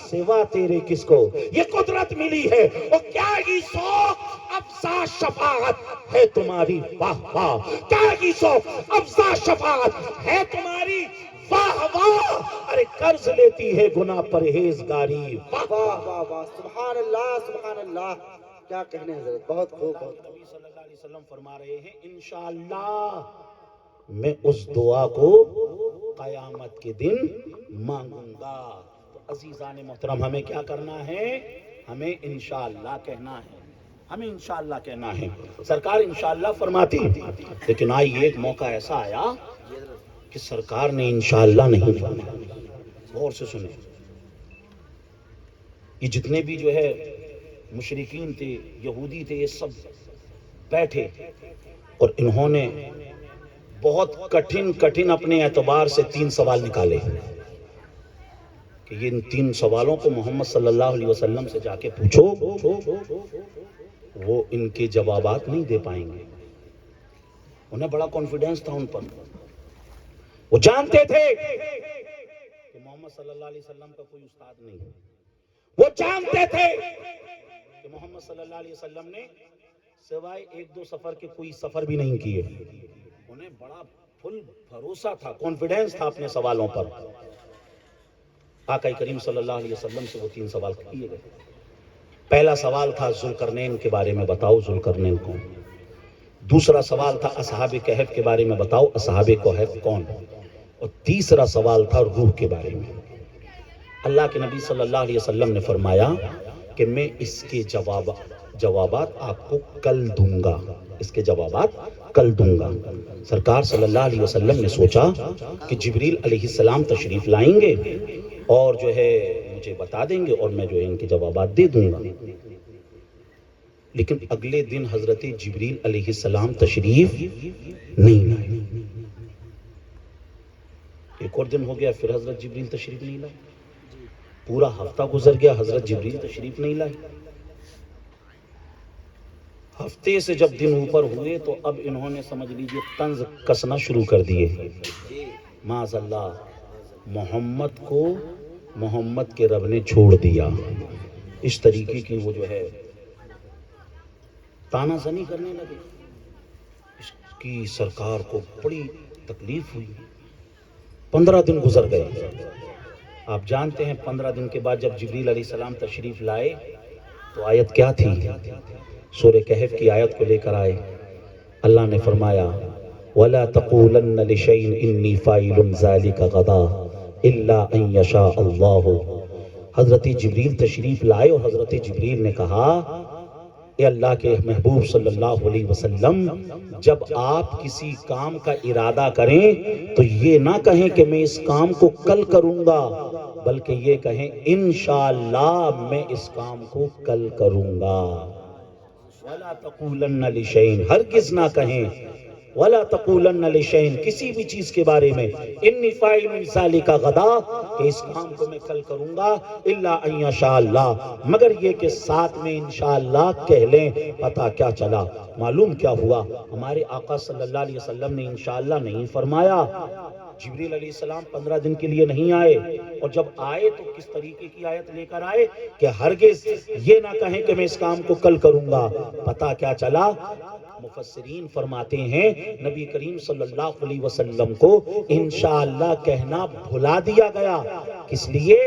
سوا تیرے کس کو یہ قدرت ملی ہے؟ اور کیا ہی سوق افزا شفاعت ہے تمہاری، واہ واہ، کیا ہی سوق افزا شفاعت ہے تمہاری، واہ واہ، ارے قرض لیتی ہے گناہ پرہیزگاری، واہ واہ واہ واہ، سبحان اللہ سبحان اللہ، کیا کہنے حضرت، بہت خوب بہت خوب۔ نبی صلی اللہ علیہ وسلم فرما رہے ہیں انشاءاللہ میں اس دعا کو قیامت کے دن مانگوں گا۔ تو عزیزان محترم ہمیں کیا کرنا ہے؟ ہمیں انشاءاللہ کہنا ہے، ہمیں انشاءاللہ کہنا ہے۔ سرکار انشاءاللہ فرماتی، لیکن آئی ایک موقع ایسا آیا کہ سرکار نے انشاءاللہ نہیں فرمایا۔ غور سے سنیں، یہ جتنے بھی جو ہے مشرکین تھے، یہودی تھے، یہ سب بیٹھے اور انہوں نے بہت کٹھن اپنے اعتبار سے 3 سوال نکالے کہ یہ ان 3 سوالوں کو محمد صلی اللہ علیہ وسلم سے جا کے پوچھو، وہ ان کے جوابات نہیں دے پائیں گے۔ انہیں بڑا کانفیڈنس تھا ان پر، وہ جانتے تھے کہ محمد صلی اللہ علیہ وسلم کا کوئی استاد نہیں، وہ جانتے تھے کہ محمد صلی اللہ علیہ وسلم نے سوائے 1-2 سفر کے کوئی سفر بھی نہیں کیے۔ انہیں بڑا فل بھروسہ تھا، کانفیڈنس تھا اپنے سوالوں پر۔ آقا کریم صلی اللہ علیہ وسلم سے وہ 3 سوال کیے گئے۔ پہلا سوال تھا ذوالقرنین کے بارے میں بتاؤ ذوالقرنین کون۔ دوسرا سوال تھا اصحاب کہف کے بارے میں بتاؤ اصحاب کہف کون۔ اور تیسرا سوال تھا روح کے بارے میں۔ اللہ کے نبی صلی اللہ علیہ وسلم نے فرمایا کہ میں اس کے جوابات آپ کو کل دوں گا، اس کے جوابات کل دوں گا۔ سرکار صلی اللہ علیہ وسلم نے سوچا کہ جبریل علیہ السلام تشریف لائیں گے اور جو ہے مجھے بتا دیں گے اور میں جو ہے ان کے جوابات دے دوں گا۔ لیکن اگلے دن حضرت جبریل علیہ السلام تشریف نہیں لائے۔ ایک اور دن ہو گیا، پھر حضرت جبریل تشریف نہیں لائے۔ پورا ہفتہ گزر گیا، حضرت جبریل تشریف نہیں لائے۔ ہفتے سے جب دن اوپر ہوئے تو اب انہوں نے سمجھ لیجئے طنز کسنا شروع کر دیے۔ معاذ اللہ، محمد کو محمد کے رب نے چھوڑ دیا۔ اس طریقے کی وہ جو ہے تانا زنی کرنے لگے۔ اس کی سرکار کو بڑی تکلیف ہوئی۔ 15 دن گزر گئے۔ آپ جانتے ہیں 15 دن کے بعد جب جبریل علیہ السلام تشریف لائے تو آیت کیا تھی؟ سورہ کہف کی آیت کو لے کر آئے۔ اللہ نے فرمایا وَلَا تَقُولَنَّ لِشَيْءٍ إِنِّي فَاعِلٌ ذَلِكَ غَدًا إِلَّا أَن يَشَاءَ اللَّهُ۔ حضرت جبریل تشریف لائے اور حضرت جبریل نے کہا اے اللہ کے محبوب صلی اللہ علیہ وسلم، جب آپ کسی کام کا ارادہ کریں تو یہ نہ کہیں کہ میں اس کام کو کل کروں گا، بلکہ یہ کہیں انشاءاللہ میں اس کام کو کل کروں گا۔ وَلَا تَقُولَنَّ لِشَيْءٍ، ہرگز نہ کہیں وَلَا تَقُولَنَّ لِشَيْءٍ، کسی بھی چیز کے بارے میں اِنِّی فَاعِلٌ ذَلِكَ غَدًا، کہ اس کام کو میں کل کروں گا، إِلَّا أَن يَشَاءَ اللَّهُ، مگر یہ کہ ساتھ میں انشاءاللہ کہہ لیں۔ پتہ کیا چلا، معلوم کیا ہوا، ہمارے آقا صلی اللہ علیہ وسلم نے انشاءاللہ نہیں فرمایا۔ جبریل علیہ السلام 15 دن کے لیے نہیں آئے، اور جب آئے تو کس طریقے کی آیت لے کر آئے کہ ہرگز یہ نہ کہیں کہ میں اس کام کو کل کروں گا۔ پتہ کیا چلا، مفسرین فرماتے ہیں نبی کریم صلی اللہ علیہ وسلم کو انشاءاللہ کہنا بھلا دیا گیا۔ کس لیے؟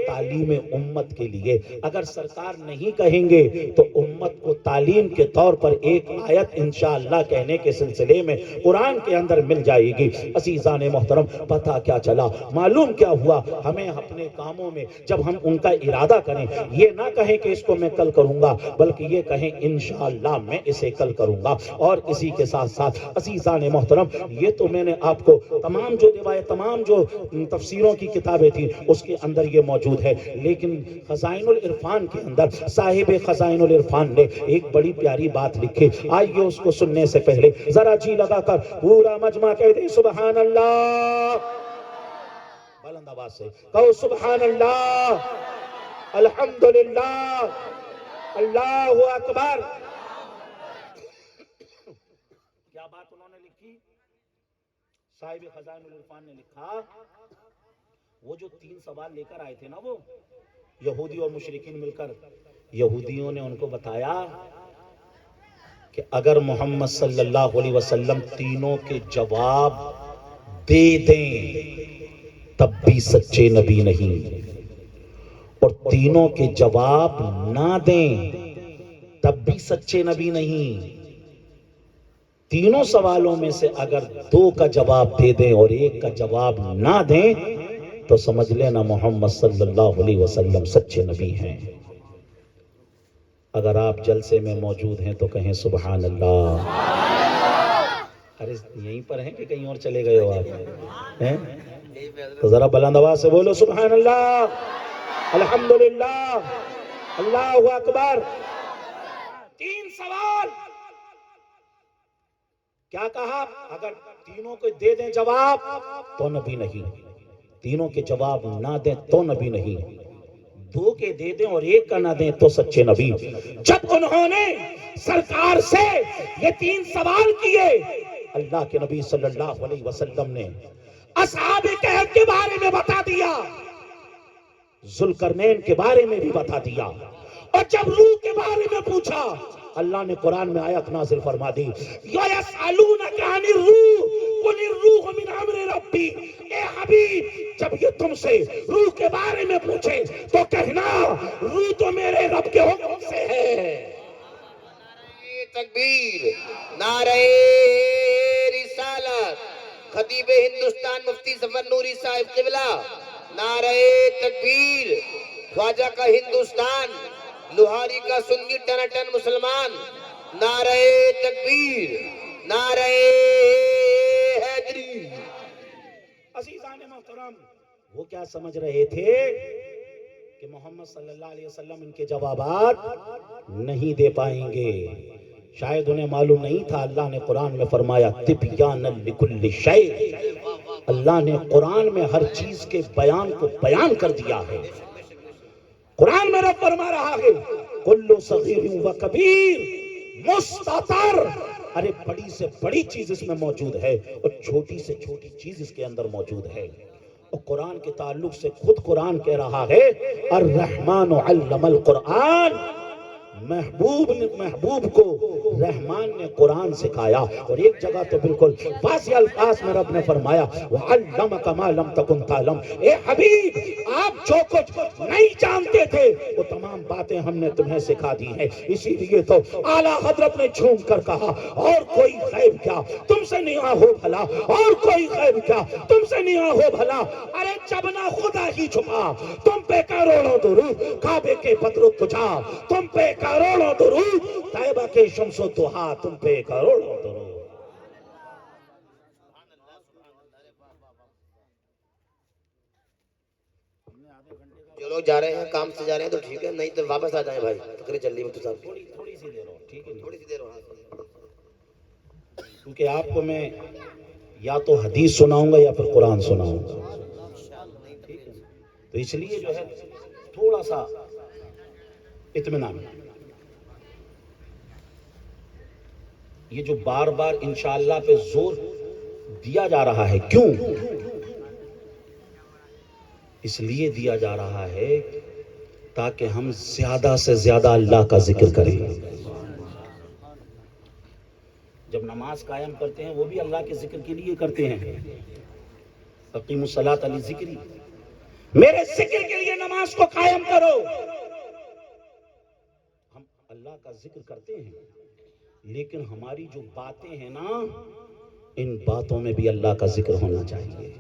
تعلیم امت کے لیے۔ اگر سرکار نہیں کہیں گے تو امت کو تعلیم کے طور پر ایک آیت انشاءاللہ کہنے کے سلسلے میں قرآن کے اندر مل جائے گی۔ عزیزان محترم، پتہ کیا چلا، معلوم کیا ہوا، ہمیں اپنے کاموں میں جب ہم ان کا ارادہ کریں یہ نہ کہیں کہ اس کو میں کل کروں گا، بلکہ یہ کہیں انشاءاللہ میں اسے کل کروں گا۔ اور اسی کے ساتھ ساتھ عزیزان محترم، یہ تو میں نے آپ کو تمام جو روایت، تمام جو تفسیروں کی کتابیں تھیں اس کے اندر یہ موجود ہے، لیکن خزائن العرفان کے اندر صاحب خزائن العرفان نے ایک بڑی پیاری بات لکھی۔ آئیے اس کو سننے سے پہلے ذرا جی لگا کر پورا مجمع کہہ دے سبحان اللہ، بلند آواز سے کہو سبحان اللہ، الحمدللہ، اللہ اکبر۔ کیا بات انہوں نے لکھی؟ صاحب خزائن العرفان نے لکھا، وہ جو 3 سوال لے کر آئے تھے نا، وہ یہودی اور مشرکین مل کر، یہودیوں نے ان کو بتایا کہ اگر محمد صلی اللہ علیہ وسلم تینوں کے جواب دے دیں تب بھی سچے نبی نہیں، اور تینوں کے جواب نہ دیں تب بھی سچے نبی نہیں۔ تینوں سوالوں میں سے اگر دو کا جواب دے دیں اور ایک کا جواب نہ دیں تو سمجھ لینا محمد صلی اللہ علیہ وسلم سچے نبی ہیں۔ اگر آپ جلسے میں موجود ہیں تو کہیں سبحان اللہ۔ ارے یہیں پر ہیں کہ کہیں اور چلے گئے ہو آپ؟ ہیں؟ تو ذرا بلند آواز سے بولو سبحان اللہ، الحمدللہ، اللہ اکبر۔ تین سوال کیا کہا؟ اگر تینوں کو دے دیں جواب تو نبی نہیں، تینوں کے جواب نہ دیں تو نبی نہیں، دو کے دے دیں اور ایک کا نہ دیں تو سچے نبی۔ جب انہوں نے سرکار سے یہ تین سوال کیے، اللہ کے نبی صلی اللہ علیہ وسلم نے اصحاب کہف کے بارے میں بتا دیا، ذوالقرنین کے بارے میں بھی بتا دیا، اور جب روح کے بارے میں پوچھا اللہ نے قرآن میں آیت نازل فرما دی، یسألونک عن الروح قل الروح من امر ربی۔ اے حبیب جب یہ تم سے روح کے بارے میں پوچھے تو کہنا روح تو میرے رب کے حکم سے ہے۔ نعرہ تکبیر، نعرہ رسالت، خطیب ہندوستان مفتی ظفر نوری صاحب قبلہ، نعرہ تکبیر، خواجہ کا ہندوستان، لوہاری کا سنی ٹن ٹن مسلمان، نعرہ تکبیر، نعرہ حیدری۔ عزیزان محترم، وہ کیا سمجھ رہے تھے کہ محمد صلی اللہ علیہ وسلم ان کے جوابات نہیں دے پائیں گے، شاید انہیں معلوم نہیں تھا اللہ نے قرآن میں فرمایا تبیانا لکل شیء، اللہ نے قرآن میں ہر چیز کے بیان کو بیان کر دیا ہے۔ قرآن میں رب فرما رہا ہے کل صغیر و کبیر مستطر، ارے بڑی سے بڑی چیز اس میں موجود ہے اور چھوٹی سے چھوٹی چیز اس کے اندر موجود ہے۔ اور قرآن کے تعلق سے خود قرآن کہہ رہا ہے الرحمن علم القرآن، محبوب کو رحمان نے قرآن سکھایا، اور ایک جگہ تو بالکل واضح الفاظ میں رب نے فرمایا وَعَلَّمَكَ مَا لَمْ تَكُنْ تَعْلَمْ، اے حبیب آپ جو کچھ نہیں جانتے تھے وہ تمام باتیں ہم نے تمہیں سکھا دی ہیں۔ اسی لیے تو اعلیٰ حضرت نے جھوم کر کہا اور کوئی غیب کیا تم سے نہیں ہو بھلا، اور کوئی غیب کیا تم سے نہیں ہو بھلا، ارے جب نہ خدا ہی چھپا تم پہ کروڑوں درود کعبے کے بدر تجا، تم پہ کروڑوں درود طیبہ کے شمس و ضحا، تم پہ کروڑوں درود۔ جو لوگ جا رہے ہیں کام سے جا رہے ہیں تو ٹھیک ہے، نہیں تو واپس آ جائیں بھائی، تقریر چل رہی ہے مفتی صاحب، تھوڑی سی دیر ہو، ٹھیک ہے، تھوڑی سی دیر ہو۔ کیونکہ آپ کو میں یا تو حدیث سناؤں گا یا پھر قرآن سناؤں گا، تو اس لیے جو ہے تھوڑا سا اطمینان۔ یہ جو بار بار انشاءاللہ پہ زور دیا جا رہا ہے، کیوں؟ اس لیے دیا جا رہا ہے تاکہ ہم زیادہ سے زیادہ اللہ کا ذکر کریں۔ جب نماز قائم کرتے ہیں وہ بھی اللہ کے ذکر کے لیے کرتے ہیں، اقیموا الصلاۃ لذکری، میرے ذکر کے لیے نماز کو قائم کرو۔ ہم اللہ کا ذکر کرتے ہیں لیکن ہماری جو باتیں ہیں نا، ان باتوں میں بھی اللہ کا ذکر ہونا چاہیے۔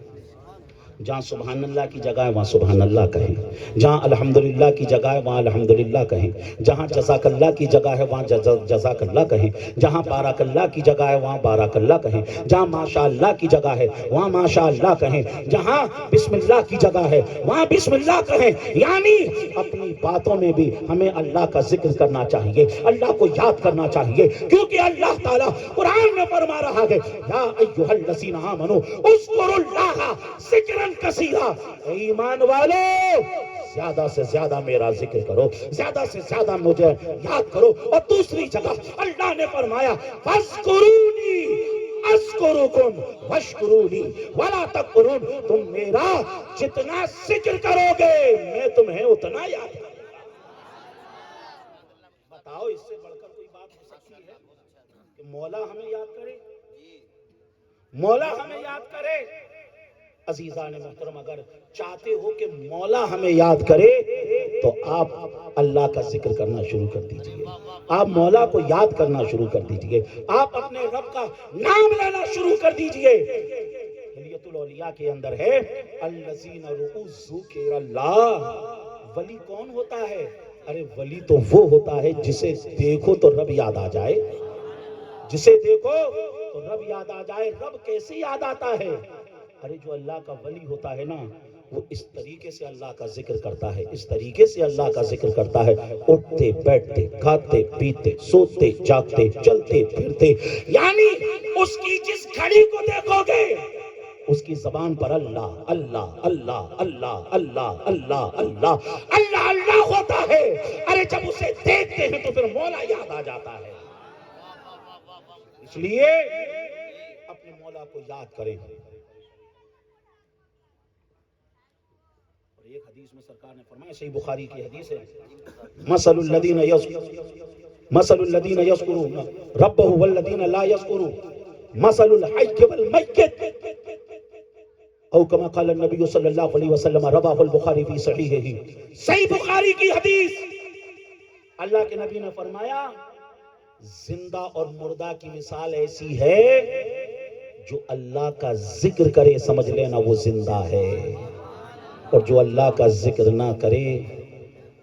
جہاں سبحان اللہ کی جگہ ہے وہاں سبحان اللہ کہیں، جہاں الحمدللہ کی جگہ ہے وہاں الحمدللہ کہیں، جہاں جزاک اللہ کی جگہ ہے وہاں جزاک اللہ کہیں، جہاں بارک اللہ کی جگہ ہے وہاں بارک اللہ کہیں، جہاں ماشاء اللہ کی جگہ ہے وہاں ماشاء اللہ کہیں، جہاں بسم اللہ کی جگہ ہے وہاں بسم اللہ کہیں۔ یعنی اپنی باتوں میں بھی ہمیں اللہ کا ذکر کرنا چاہیے، اللہ کو یاد کرنا چاہیے، کیونکہ اللہ تعالیٰ قرآن میں فرما رہا ہے یا ایھا الذین آمنوا اذکروا اللہ ذکرا کثیرا، ایمان والو زیادہ سے زیادہ میرا ذکر کرو، زیادہ سے زیادہ مجھے یاد کرو۔ اور دوسری جگہ اللہ نے فرمایا فاذکرونی اذکرکم واشکرونی ولا تکفرون، تم میرا جتنا ذکر کرو گے میں تمہیں اتنا یاد کروں گا۔ بتاؤ اس سے بڑھ کر کوئی بات ہو سکتی ہے کہ مولا ہمیں یاد کرے؟ مولا ہمیں یاد کرے عزیزان محترم اگر چاہتے ہو کہ مولا ہمیں یاد کرے تو آپ اللہ کا ذکر کرنا شروع کر دیجئے، آپ مولا کو یاد کرنا شروع کر دیجئے، آپ اپنے رب کا نام لینا شروع کر دیجئے۔ حلیت الاولیاء کے اندر ہے الذین رؤوا ذکر اللہ۔ ولی کون ہوتا ہے؟ ارے ولی تو وہ ہوتا ہے جسے دیکھو تو رب یاد آ جائے، جسے دیکھو تو رب یاد آ جائے۔ رب کیسے یاد آتا ہے؟ ارے جو اللہ کا ولی ہوتا ہے نا وہ اس طریقے سے اللہ کا ذکر کرتا ہے، اس طریقے سے اللہ کا ذکر کرتا ہے، اٹھتے بیٹھتے کھاتے پیتے سوتے جاگتے چلتے پھرتے، یعنی اس کی جس گھڑی کو دیکھو گے اس کی زبان پر اللہ اللہ اللہ اللہ اللہ اللہ اللہ اللہ اللہ ہوتا ہے۔ ارے جب اسے دیکھتے ہیں تو پھر مولا یاد آ جاتا ہے۔ اس لیے اپنے مولا کو یاد کریں۔ اور ایک حدیث میں سرکار نے فرمایا، صحیح بخاری کی حدیث ہے، مثل الذین یذکرون ربہ والذین لا یذکرون مثل الحی والمیت، او کما قال النبی صلی اللہ علیہ وسلم، رواه البخاری فی صحیحہ۔ صحیح بخاری کی حدیث، اللہ کے نبی نے فرمایا زندہ اور مردہ کی مثال ایسی ہے، جو اللہ کا ذکر کرے سمجھ لینا وہ زندہ ہے، اور جو اللہ کا ذکر نہ کرے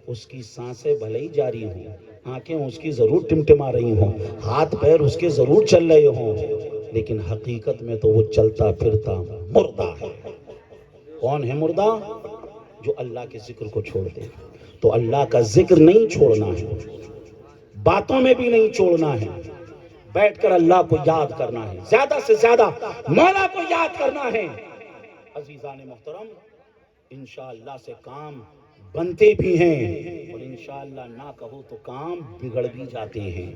اس کی سانسیں بھلے ہی جاری ہوں، آنکھیں اس کی ضرور ٹمٹما رہی ہوں، ہاتھ پیر اس کے ضرور چل رہے ہوں، لیکن حقیقت میں تو وہ چلتا پھرتا مردہ ہے۔ کون ہے مردہ؟ جو اللہ کے ذکر کو چھوڑ دے۔ تو اللہ کا ذکر نہیں چھوڑنا ہے، باتوں میں بھی نہیں چھوڑنا ہے، بیٹھ کر اللہ کو یاد کرنا ہے، زیادہ سے زیادہ مولا کو یاد کرنا ہے۔ عزیزان محترم، انشاءاللہ سے کام بنتے بھی ہیں، اور انشاءاللہ نہ کہو تو کام بگڑ بھی جاتے ہیں۔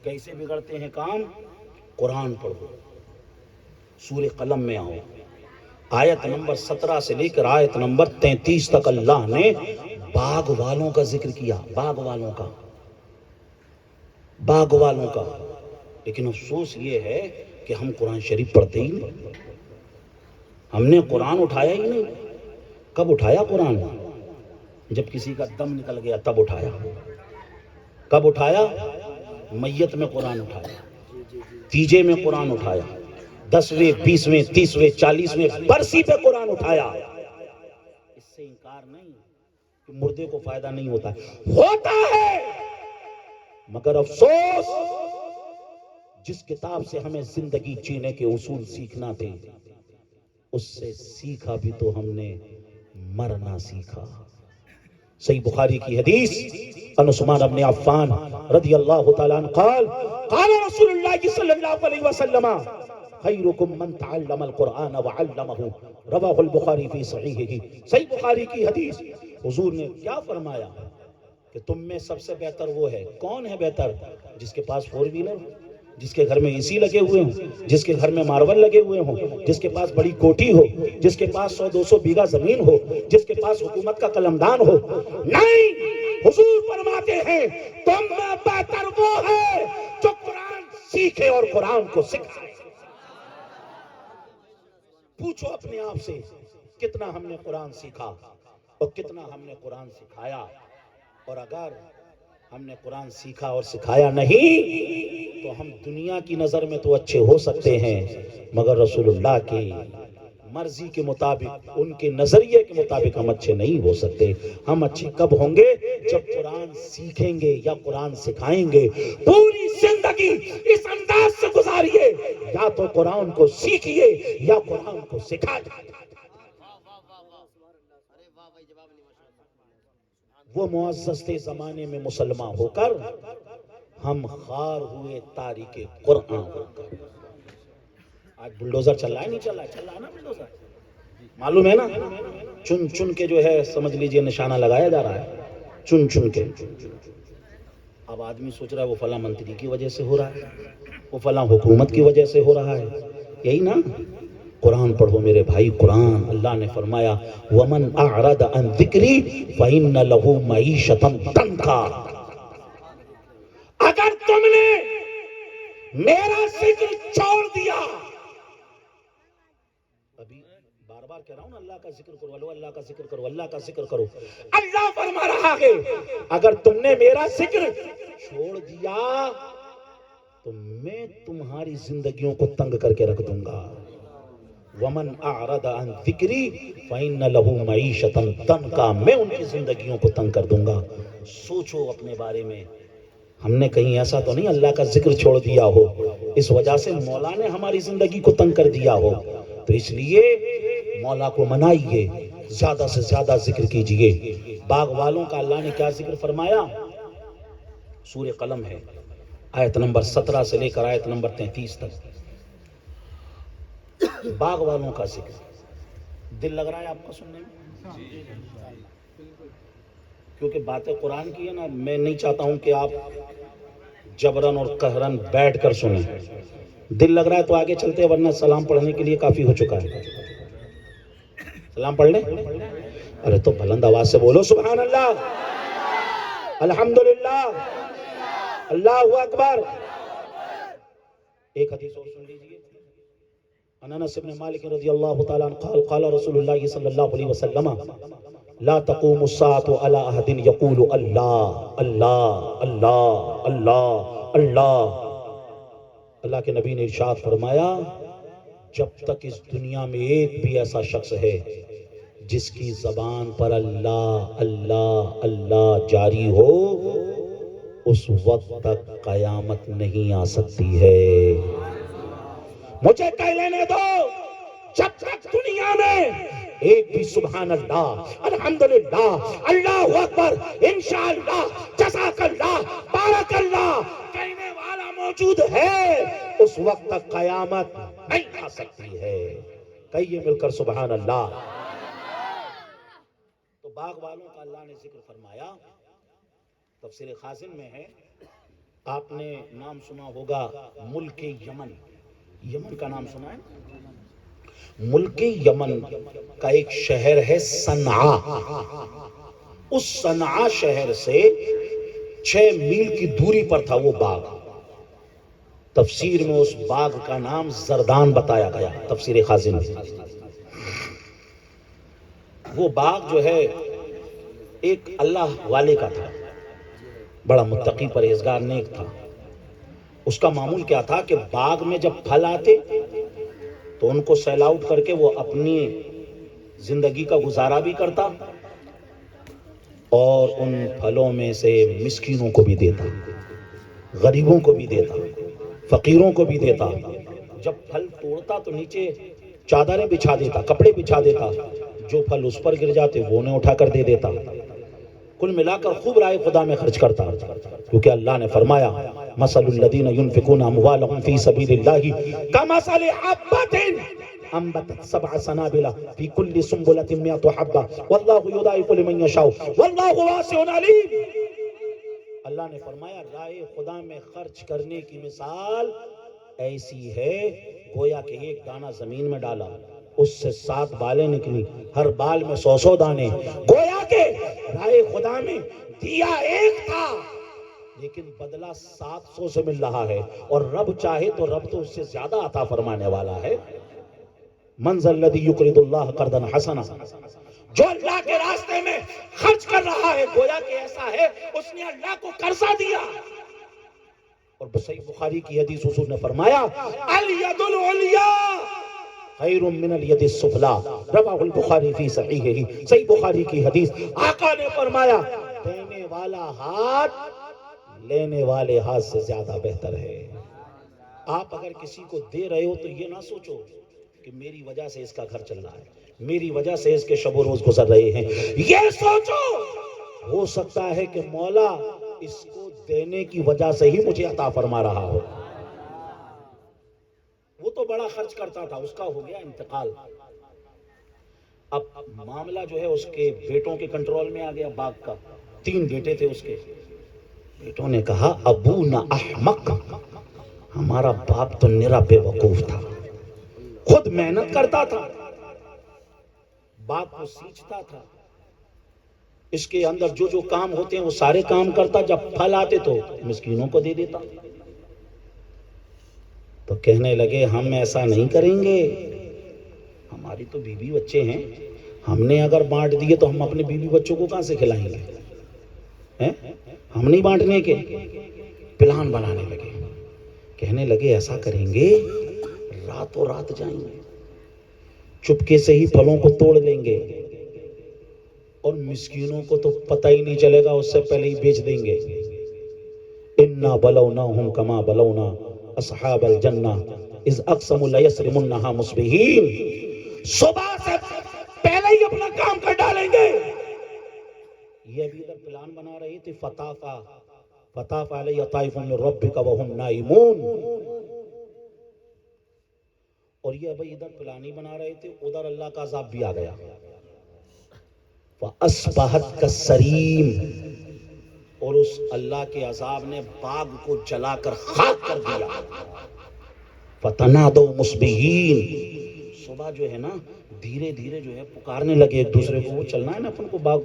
کیسے بگڑتے ہیں کام؟ قرآن پڑھو، سورہ قلم میں آؤ، آیت نمبر 17 سے لے کر آیت نمبر 33 تک اللہ نے باغ والوں کا ذکر کیا، باغ والوں کا، باغ والوں کا۔ لیکن افسوس یہ ہے کہ ہم قرآن شریف پڑھتے ہی نہیں، ہم نے قرآن اٹھایا ہی نہیں۔ کب اٹھایا قرآن؟ جب کسی کا دم نکل گیا تب اٹھایا۔ کب اٹھایا؟ میت میں قرآن اٹھایا، تیجے میں قرآن اٹھایا، 10ویں 20ویں 30ویں 40ویں برسی پہ قرآن اٹھایا۔ اس سے انکار نہیں کہ مردے کو فائدہ نہیں ہوتا ہے، ہوتا ہے، مگر افسوس جس کتاب سے ہمیں زندگی جینے کے اصول سیکھنا تھے اس سے سیکھا بھی تو ہم نے مرنا سیکھا۔ صحیح بخاری کی حدیث، عن عثمان بن عفان رضی اللہ تعالیٰ عنہ قال قال رسول اللہ صلی اللہ علیہ وسلم خیرکم من تعلم القرآن وعلمہ، رواہ البخاری فی صحیحہ۔ صحیح بخاری کی حدیث، حضور نے کیا فرمایا کہ تم میں سب سے بہتر وہ ہے۔ کون ہے بہتر؟ جس کے پاس 4 ویلر ہو، جس کے گھر میں اے سی لگے ہوئے ہوں، جس کے گھر میں ماربل لگے ہوئے ہوں، جس کے پاس بڑی کوٹھی ہو، جس کے پاس 100-200 بیگہ زمین ہو، جس کے پاس حکومت کا قلمدان ہو۔ نہیں، حضور فرماتے ہیں تم میں بہتر وہ ہے جو قرآن سیکھے اور قرآن کو سکھائے۔ پوچھو اپنے آپ سے کتنا ہم نے قرآن سیکھا اور کتنا ہم نے قرآن سکھایا؟ اور اگر ہم نے قرآن سیکھا اور سکھایا نہیں تو ہم دنیا کی نظر میں تو اچھے ہو سکتے ہیں، مگر رسول اللہ کی مرضی کے مطابق، ان کے نظریے کے مطابق ہم اچھے نہیں ہو سکتے۔ ہم اچھے کب ہوں گے؟ جب قرآن سیکھیں گے یا قرآن سکھائیں گے۔ پوری زندگی اس انداز سے گزاریے، یا تو قرآن کو سیکھیے یا قرآن کو سکھائیے۔ وہ معزز تھے زمانے میں مسلمان ہو کر، ہم خار ہوئے تاریخ قرآن ہو کر۔ آج بلڈوزر چل رہا ہے، نہیں چل رہا ہے؟ چل رہا ہے نا بلڈوزر، معلوم ہے نا؟ چن چن کے جو ہے سمجھ لیجئے نشانہ لگایا جا رہا ہے، چن چن کے۔ اب آدمی سوچ رہا ہے وہ فلاں منتری کی وجہ سے ہو رہا ہے، وہ فلاں حکومت کی وجہ سے ہو رہا ہے۔ یہی نا؟ قرآن پڑھو میرے بھائی، قرآن۔ اللہ نے فرمایا وَمَنْ أَعْرَضَ عَنْ ذِكْرِي فَإِنَّ لَهُ مَعِيشَةً ضَنْكًا۔ اگر تم نے میرا ذکر چھوڑ دیا، ابھی بار بار کہہ رہا ہوں نا، اللہ کا ذکر کرو، اللہ کا ذکر کرو، اللہ کا ذکر کرو. اللہ فرما رہا ہے اگر تم نے میرا ذکر چھوڑ دیا تو میں تمہاری زندگیوں کو تنگ کر کے رکھ دوں گا. ومن اعرض عن ذکری فإن له معیشۃ ضنکا، میں ان کی زندگیوں کو تنگ کر دوں گا. سوچو اپنے بارے میں، ہم نے کہیں ایسا تو نہیں اللہ کا ذکر چھوڑ دیا ہو، اس وجہ سے مولا نے ہماری زندگی کو تنگ کر دیا ہو. تو اس لیے مولا کو منائیے، زیادہ سے زیادہ ذکر کیجئے. باغ والوں کا اللہ نے کیا ذکر فرمایا؟ سورہ قلم ہے، آیت نمبر 17 سے لے کر آیت نمبر 33 تک. باغ والوں کا ذکر. دل لگ رہا ہے آپ کا سننے میں؟ کیونکہ باتیں قرآن کی ہے نا، میں نہیں چاہتا ہوں کہ آپ جبرن اور قہرن بیٹھ کر سنیں. دل لگ رہا ہے تو آگے چلتے ہیں، ورنہ سلام پڑھنے کے لیے کافی ہو چکا ہے. سلام پڑھ لیں. ارے تو بلند آواز سے بولو سبحان اللہ، الحمدللہ، اللہ اکبر. ایک حدیث اور سن لیجیے. انس بن مالک رضی اللہ تعالیٰ عنہ قال قال رسول اللہ صلی اللہ علیہ وسلم لا تقوم الساعة على أحد يقول اللہ اللہ اللہ اللہ اللہ. اللہ کے نبی نے ارشاد فرمایا جب تک اس دنیا میں ایک بھی ایسا شخص ہے جس کی زبان پر اللہ اللہ اللہ جاری ہو، اس وقت تک قیامت نہیں آ سکتی ہے. مجھے کہہ لینے دو، جب تک دنیا میں ایک بھی سبحان اللہ، الحمدللہ، اللہ اکبر، انشاءاللہ، جزاک اللہ، بارک اللہ کہنے والا موجود ہے، اس وقت تک قیامت نہیں آ سکتی ہے. کہیے مل کر سبحان اللہ. تو باغ والوں کا اللہ نے ذکر فرمایا. تفسیر خازن میں ہے، آپ نے نام سنا ہوگا ملک یمن. یمن کا نام سنا ہے؟ ملک یمن کا ایک شہر ہے صنعاء. اس صنعاء شہر سے 6 میل کی دوری پر تھا وہ باغ. تفسیر میں اس باغ کا نام زردان بتایا گیا، تفسیر خازن میں. وہ باغ جو ہے ایک اللہ والے کا تھا، بڑا متقی پرہیزگار نیک تھا. اس کا معمول کیا تھا کہ باغ میں جب پھل آتے تو ان کو سیل آؤٹ کر کے وہ اپنی زندگی کا گزارا بھی کرتا اور ان پھلوں میں سے مسکینوں کو بھی دیتا، غریبوں کو بھی دیتا، فقیروں کو بھی دیتا. جب پھل توڑتا تو نیچے چادریں بچھا دیتا، کپڑے بچھا دیتا، جو پھل اس پر گر جاتے وہ انہیں اٹھا کر دے دیتا. کل ملا کر خوب رائے خدا میں خرچ کرتا، کیونکہ اللہ نے فرمایا مثل الذین ينفقون اموالهم فی سبیل اللہ کمثل حبۃ انبتت 7 سنابل فی کل سنبلۃ 100 حبۃ واللہ یضاعف لمن یشاء واللہ واسع علیم. اللہ نے فرمایا رائے خدا میں خرچ کرنے کی مثال ایسی ہے گویا کہ ایک دانہ زمین میں ڈالا، اس سے 7 بالیں نکلی، ہر بال میں 100 دانے. گویا کہ رائے خدا میں دیا ایک تھا لیکن بدلہ 700 سے مل رہا ہے، اور رب چاہے تو رب تو اس سے زیادہ عطا فرمانے والا ہے. من ذا الذی یقرض اللہ قرضا حسنا، جو اللہ کے راستے میں خرچ کر رہا ہے گویا کہ ایسا ہے اس نے اللہ کو قرضہ دیا. اور صحیح بخاری کی حدیث حضور نے فرمایا الید العلیا خیر من الید السفلی، رواہ البخاری فی صحیحہ. صحیح بخاری کی حدیث. آقا نے فرمایا دینے والا ہاتھ لینے والے ہاتھ سے زیادہ بہتر ہے. آپ اگر کسی کو دے رہے ہو تو یہ نہ سوچو کہ میری وجہ سے اس کا گھر چل رہا ہے، میری وجہ سے اس کے شب و روز گزر رہے ہیں. یہ سوچو ہو سکتا ہے کہ مولا اس کو دینے کی وجہ سے ہی مجھے عطا فرما رہا ہو. وہ تو بڑا خرچ کرتا تھا، اس کا ہو گیا انتقال. اب معاملہ جو ہے اس کے بیٹوں کے کنٹرول میں آ گیا. باغ کا 3 بیٹے تھے اس کے. بیٹوں نے کہا ابونا احمق، ہمارا باپ تو نرا بے وقوف تھا، خود محنت کرتا تھا، باپ کو سینچتا تھا، اس کے اندر جو جو کام ہوتے ہیں وہ سارے کام کرتا، جب پھل آتے تو مسکینوں کو دے دیتا. تو کہنے لگے ہم ایسا نہیں کریں گے، ہماری تو بیوی بچے ہیں، ہم نے اگر بانٹ دیے تو ہم اپنے بیوی بچوں کو کہاں سے کھلائیں گے؟ ہم نہیں بانٹنے کے؟ پلان بنانے لگے، کہنے لگے ایسا کریں گے راتوں رات جائیں گے، چپکے سے ہی پھلوں کو توڑ لیں گے اور مسکینوں کو تو پتہ ہی نہیں چلے گا، اس سے پہلے ہی بیچ دیں گے۔ اِنَّا بَلَوْنَاهُمْ كَمَا بَلَوْنَا أَصْحَابَ الْجَنَّةِ إِذْ أَقْسَمُوا لَيَصْرِمُنَّهَا مُصْبِحِينَ، صبح سے پہلے ہی اپنا کام کر ڈالیں گے۔ یہ ابھی ادھر پلان بنا رہی تھی، فَطَافَ عَلَيْهَا طَائِفٌ مِّن رَّبِّكَ وَهُمْ نَائِمُونَ، اور یہ ابھی ادھر پلان ہی بنا رہے تھے، ادھر اللہ کا عذاب بھی آ گیا۔ فَأَصْبَحَتْ كَالصَّرِيمِ، اور اس اللہ کے عذاب نے باغ کو جلا کر خاک کر دیا۔ فَتَنَادَوْا مُصْبِحِينَ، صبح جو ہے نا دھیرے دھیرے جو ہے پکارنے لگے ایک دوسرے کو، وہ چلنا ہے نا اپن کو باغ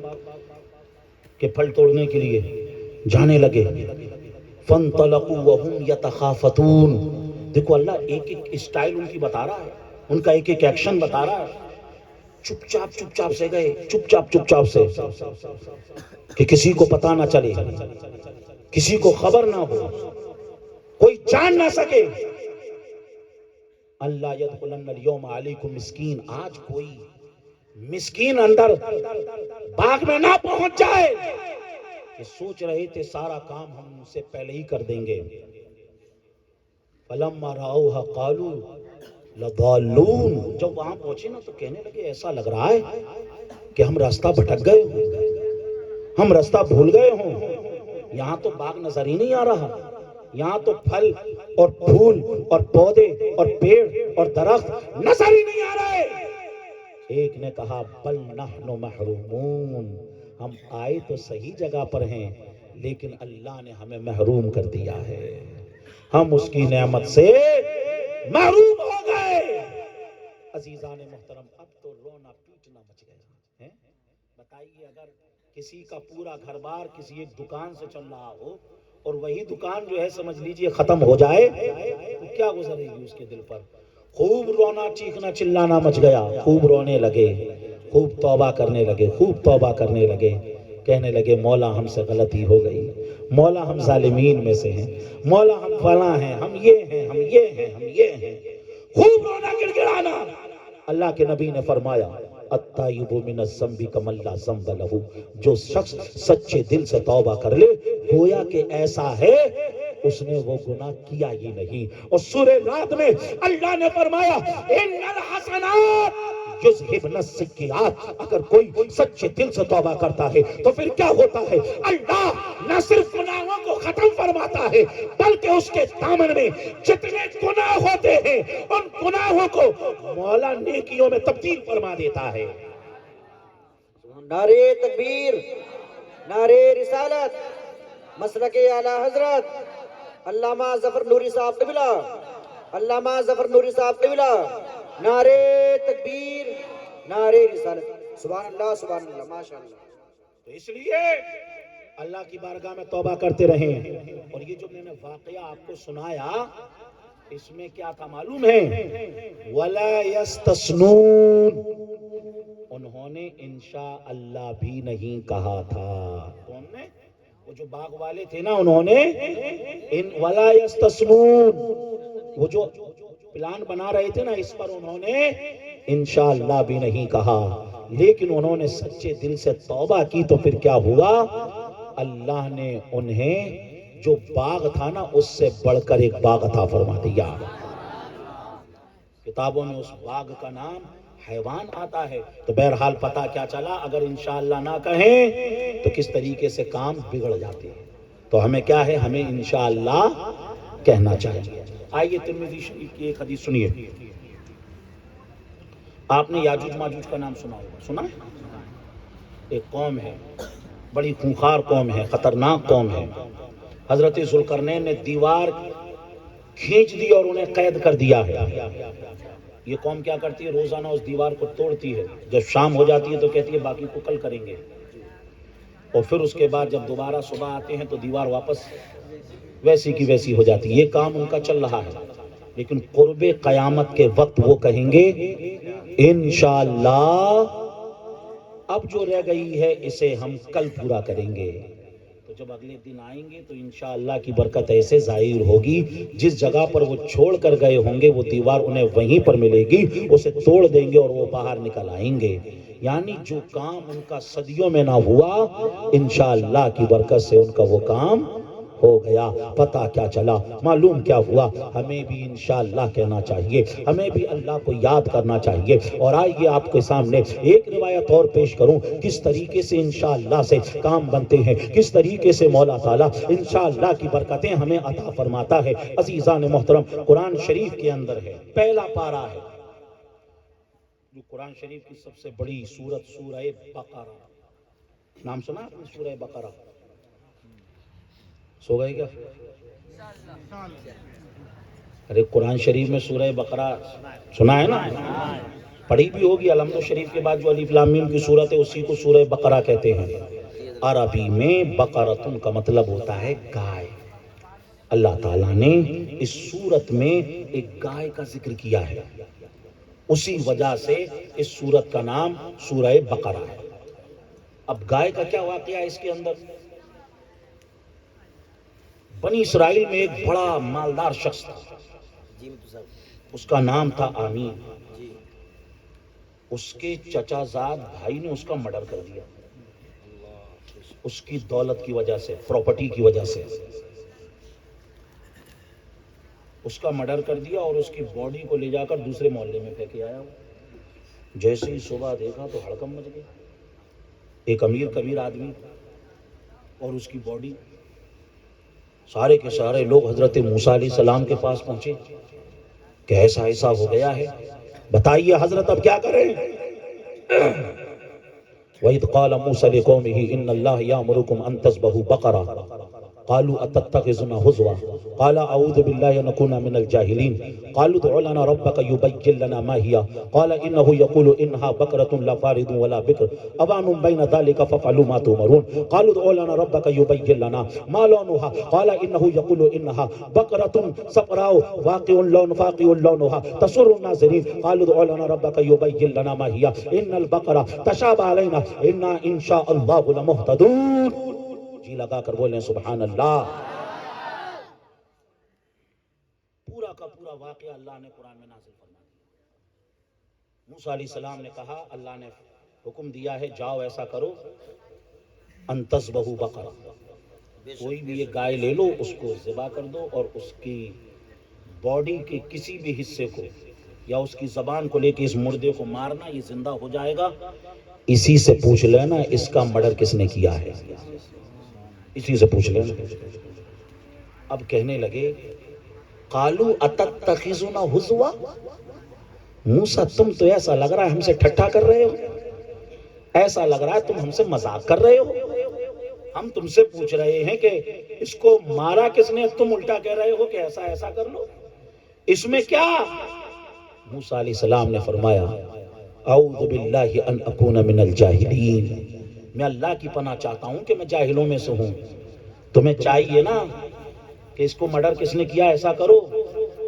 کے پھل توڑنے کے لیے، جانے لگے۔ فَانْطَلَقُوا وَهُمْ يَتَخَافَتُونَ، دیکھو اللہ ایک ایک اسٹائل ان کی بتا رہا ہے، ان کا ایک ایک ایکشن بتا رہا ہے۔ چپ چاپ سے گئے، چپ چاپ سے، کہ کسی کو پتہ نہ چلے، کسی کو خبر نہ ہو، کوئی جان نہ سکے۔ اللہ يدخلن اليوم علیکم مسکین، آج کوئی مسکین اندر باغ میں نہ پہنچ جائے کہ سوچ رہے تھے سارا کام ہم سے پہلے ہی کر دیں گے۔ فلما رأوها قالوا لضالون، جب وہاں پہنچے نا تو کہنے لگے ایسا لگ رہا ہے کہ ہم راستہ بھٹک گئے ہوں، ہم راستہ بھول گئے ہوں، یہاں تو باغ نظر ہی نہیں آ رہا، یہاں تو پھل اور پھول اور پودے اور پیڑ اور درخت نظر ہی نہیں آ رہے۔ ایک نے کہا بل نحن محرومون، ہم آئے تو صحیح جگہ پر ہیں لیکن اللہ نے ہمیں محروم کر دیا ہے، ہم اس کی نعمت سے محروم ہو گئے۔ عزیزان محترم، اب تو رونا پیٹنا مچ گیا ہے۔ بتائیے اگر کسی کا پورا گھر بار کسی ایک دکان سے چل رہا ہو اور وہی دکان جو ہے سمجھ لیجئے ختم ہو جائے تو کیا گزرے گی اس کے دل پر؟ خوب رونا چیخنا چلانا مچ گیا، خوب رونے لگے، خوب توبہ کرنے لگے، خوب توبہ کرنے لگے، کہنے لگے مولا ہم سے غلطی ہو گئی، مولا ہم ظالمین میں سے ہیں، مولا ہم فلاں ہیں، ہم یہ ہیں، ہم یہ ہیں، ہم یہ ہیں، خوب رونا گڑ گڑانا۔ اللہ کے نبی نے فرمایا التائب من الذنب کمن لا ذنب لہ، جو شخص سچے دل سے توبہ کر لے گویا کہ ایسا ہے اس نے وہ گناہ کیا ہی نہیں۔ اور سورہ رات میں اللہ نے فرمایا ان الحسنات یذہبن السیئات، اگر کوئی سچے دل سے توبہ کرتا ہے تو پھر کیا ہوتا ہے؟ اللہ نہ صرف گناہوں کو ختم فرماتا ہے بلکہ اس کے دامن میں جتنے گناہ ہوتے ہیں ان گناہوں کو مولا نیکیوں میں تبدیل فرما دیتا ہے۔ نعرے تکبیر، نعرے رسالت، مسلک اعلی حضرت علامہ ظفر نوری صاحب قبلہ، علامہ ظفر نوری صاحب قبلہ، نعرے تکبیر، نعرے رسالت، سبحان اللہ سبحان اللہ، ماشاءاللہ۔ تو اس لیے اللہ کی بارگاہ میں توبہ کرتے رہیں۔ اور یہ جو میں نے واقعہ آپ کو سنایا اس میں کیا تھا معلوم ہے؟ وَلَا يَسْتَثْنُونَ، انہوں نے انشاءاللہ بھی نہیں کہا تھا۔ کون نے؟ وہ جو باغ والے تھے نا، انہوں نے وَلَا يَسْتَثْنُونَ، وہ جو پلان بنا رہے تھے نا اس پر انہوں نے انشاءاللہ بھی نہیں کہا، لیکن انہوں نے سچے دل سے توبہ کی تو پھر کیا ہوا؟ اللہ نے انہیں جو باغ تھا نا اس سے بڑھ کر ایک باغ عطا فرما دیا۔ کتابوں میں اس باغ کا نام حیوان آتا ہے۔ تو بہرحال پتہ کیا چلا، اگر انشاءاللہ نہ کہیں تو کس طریقے سے کام بگڑ جاتے ہیں۔ تو ہمیں کیا ہے؟ ہمیں انشاءاللہ کہنا چاہیے۔ آئیے ترمذی شریف کی ایک حدیث سنیے۔ آپ نے یاجوج ماجوج کا نام سنا ہوگا، سنا ہے؟ ایک قوم ہے، بڑی خونخوار قوم ہے، خطرناک قوم ہے۔ حضرت ذوالقرنین نے دیوار کھینچ دی اور انہیں قید کر دیا ہے۔ یہ قوم کیا کرتی ہے؟ روزانہ اس دیوار کو توڑتی ہے، جب شام ہو جاتی ہے تو کہتی ہے باقی کو کل کریں گے، اور پھر اس کے بعد جب دوبارہ صبح آتے ہیں تو دیوار واپس ویسی کی ویسی ہو جاتی ہے۔ یہ کام ان کا چل رہا ہے، لیکن قرب قیامت کے وقت وہ کہیں گے انشاءاللہ اب جو رہ گئی ہے اسے ہم کل پورا کریں گے. تو جب اگلے دن آئیں گے تو انشاءاللہ کی برکت ایسے ظاہر ہوگی، جس جگہ پر وہ چھوڑ کر گئے ہوں گے وہ دیوار انہیں وہیں پر ملے گی، اسے توڑ دیں گے اور وہ باہر نکل آئیں گے. یعنی جو کام ان کا صدیوں میں نہ ہوا، انشاءاللہ کی برکت سے ان کا وہ کام ہو گیا. پتہ کیا چلا، معلوم کیا ہوا؟ ہمیں بھی انشاءاللہ کہنا چاہیے، ہمیں بھی اللہ کو یاد کرنا چاہیے. اور آئیے آپ کے سامنے ایک روایت اور پیش کروں، کس طریقے سے انشاءاللہ سے کام بنتے ہیں، کس طریقے سے مولا تعالیٰ انشاءاللہ کی برکتیں ہمیں عطا فرماتا ہے. عزیزان محترم، قرآن شریف کے اندر ہے، پہلا پارہ ہے جو قرآن شریف کی سب سے بڑی سورت، سورہ بقرہ. نام سنا آپ نے سورہ بقرہ؟ سو گئے کیا؟ ارے قرآن شریف میں سورہ بقرہ سنا ہے نا، پڑھی بھی ہوگی. الحمد شریف کے بعد جو الف لام میم کی سورت ہے اسی کو سورہ بقرہ کہتے ہیں. عربی میں بقرۃ کا مطلب ہوتا ہے گائے. اللہ تعالیٰ نے اس سورت میں ایک گائے کا ذکر کیا ہے، اسی وجہ سے اس سورت کا نام سورہ بقرہ ہے. اب گائے کا کیا واقعہ ہے اس کے اندر؟ بنی اسرائیل میں ایک بڑا مالدار شخص تھا، اس کا نام تھا آمین. اس کے چچا زاد بھائی نے اس کا مرڈر کر دیا، اس کی دولت کی وجہ سے، پراپرٹی کی وجہ سے اس کا مرڈر کر دیا اور اس کی باڈی کو لے جا کر دوسرے محلے میں پھینک آیا. جیسے ہی صبح دیکھا تو ہڑکم مچ گئی. ایک امیر کبیر آدمی اور اس کی باڈی. سارے کے سارے لوگ حضرت موسیٰ علیہ السلام کے پاس پہنچے کہ ایسا ایسا ہو گیا ہے، بتائیے حضرت اب کیا کریں؟ وَإِذْ قَالَ مُوسَىٰ لِقَوْمِهِ إِنَّ اللَّهَ يَأْمُرُكُمْ أَن تَذْبَحُوا بَقَرَةً قالوا أتتخذنا هزوا قال أعوذ بالله أن أكون من الجاهلين قالوا ادع لنا ربك يبين لنا ما هي قال إنه يقول إنها بقرة لا فارض ولا بكر أوان بين ذلك فافعلوا ما تؤمرون قالوا ادع لنا ربك يبين لنا ما لونها قال إنه يقول إنها بقرة صفراء فاقع لونها تسر الناظرين قالوا ادع لنا ربك يبين لنا ما هي إن البقرة تشابه علينا إنا إن شاء الله لمهتدون. جی لگا کر بولیں سبحان اللہ. پورا کا پورا واقعہ اللہ نے قرآن میں نازل فرما دیا. موسیٰ علیہ السلام نے کہا، اللہ نے حکم دیا ہے جاؤ ایسا کرو، ان تذبحوا بقرہ، کوئی بھی ایک گائے لے لو، اس کو ذبح کر دو اور اس کی باڈی کے کسی بھی حصے کو یا اس کی زبان کو لے کے اس مردے کو مارنا، یہ زندہ ہو جائے گا. اسی سے پوچھ لینا اس کا مرڈر کس نے کیا ہے، اسی سے پوچھ لینا. اب کہنے لگے قالوا اتتخذنا ہزوا، موسیٰ تم تو ایسا لگ رہا ہے ہم سے ٹھٹھا کر رہے ہو، ایسا لگ رہا ہے تم ہم سے مذاق کر رہے ہو. ہم تم سے پوچھ رہے ہیں کہ اس کو مارا کس نے، تم الٹا کہہ رہے ہو کہ ایسا ایسا کر لو، اس میں کیا؟ موسیٰ علیہ السلام نے فرمایا اعوذ باللہ ان اکون من الجاہلین، میں اللہ کی پناہ چاہتا ہوں کہ میں جاہلوں میں سے ہوں. تمہیں چاہیے نا کہ اس کو مرڈر کس نے کیا، ایسا کرو.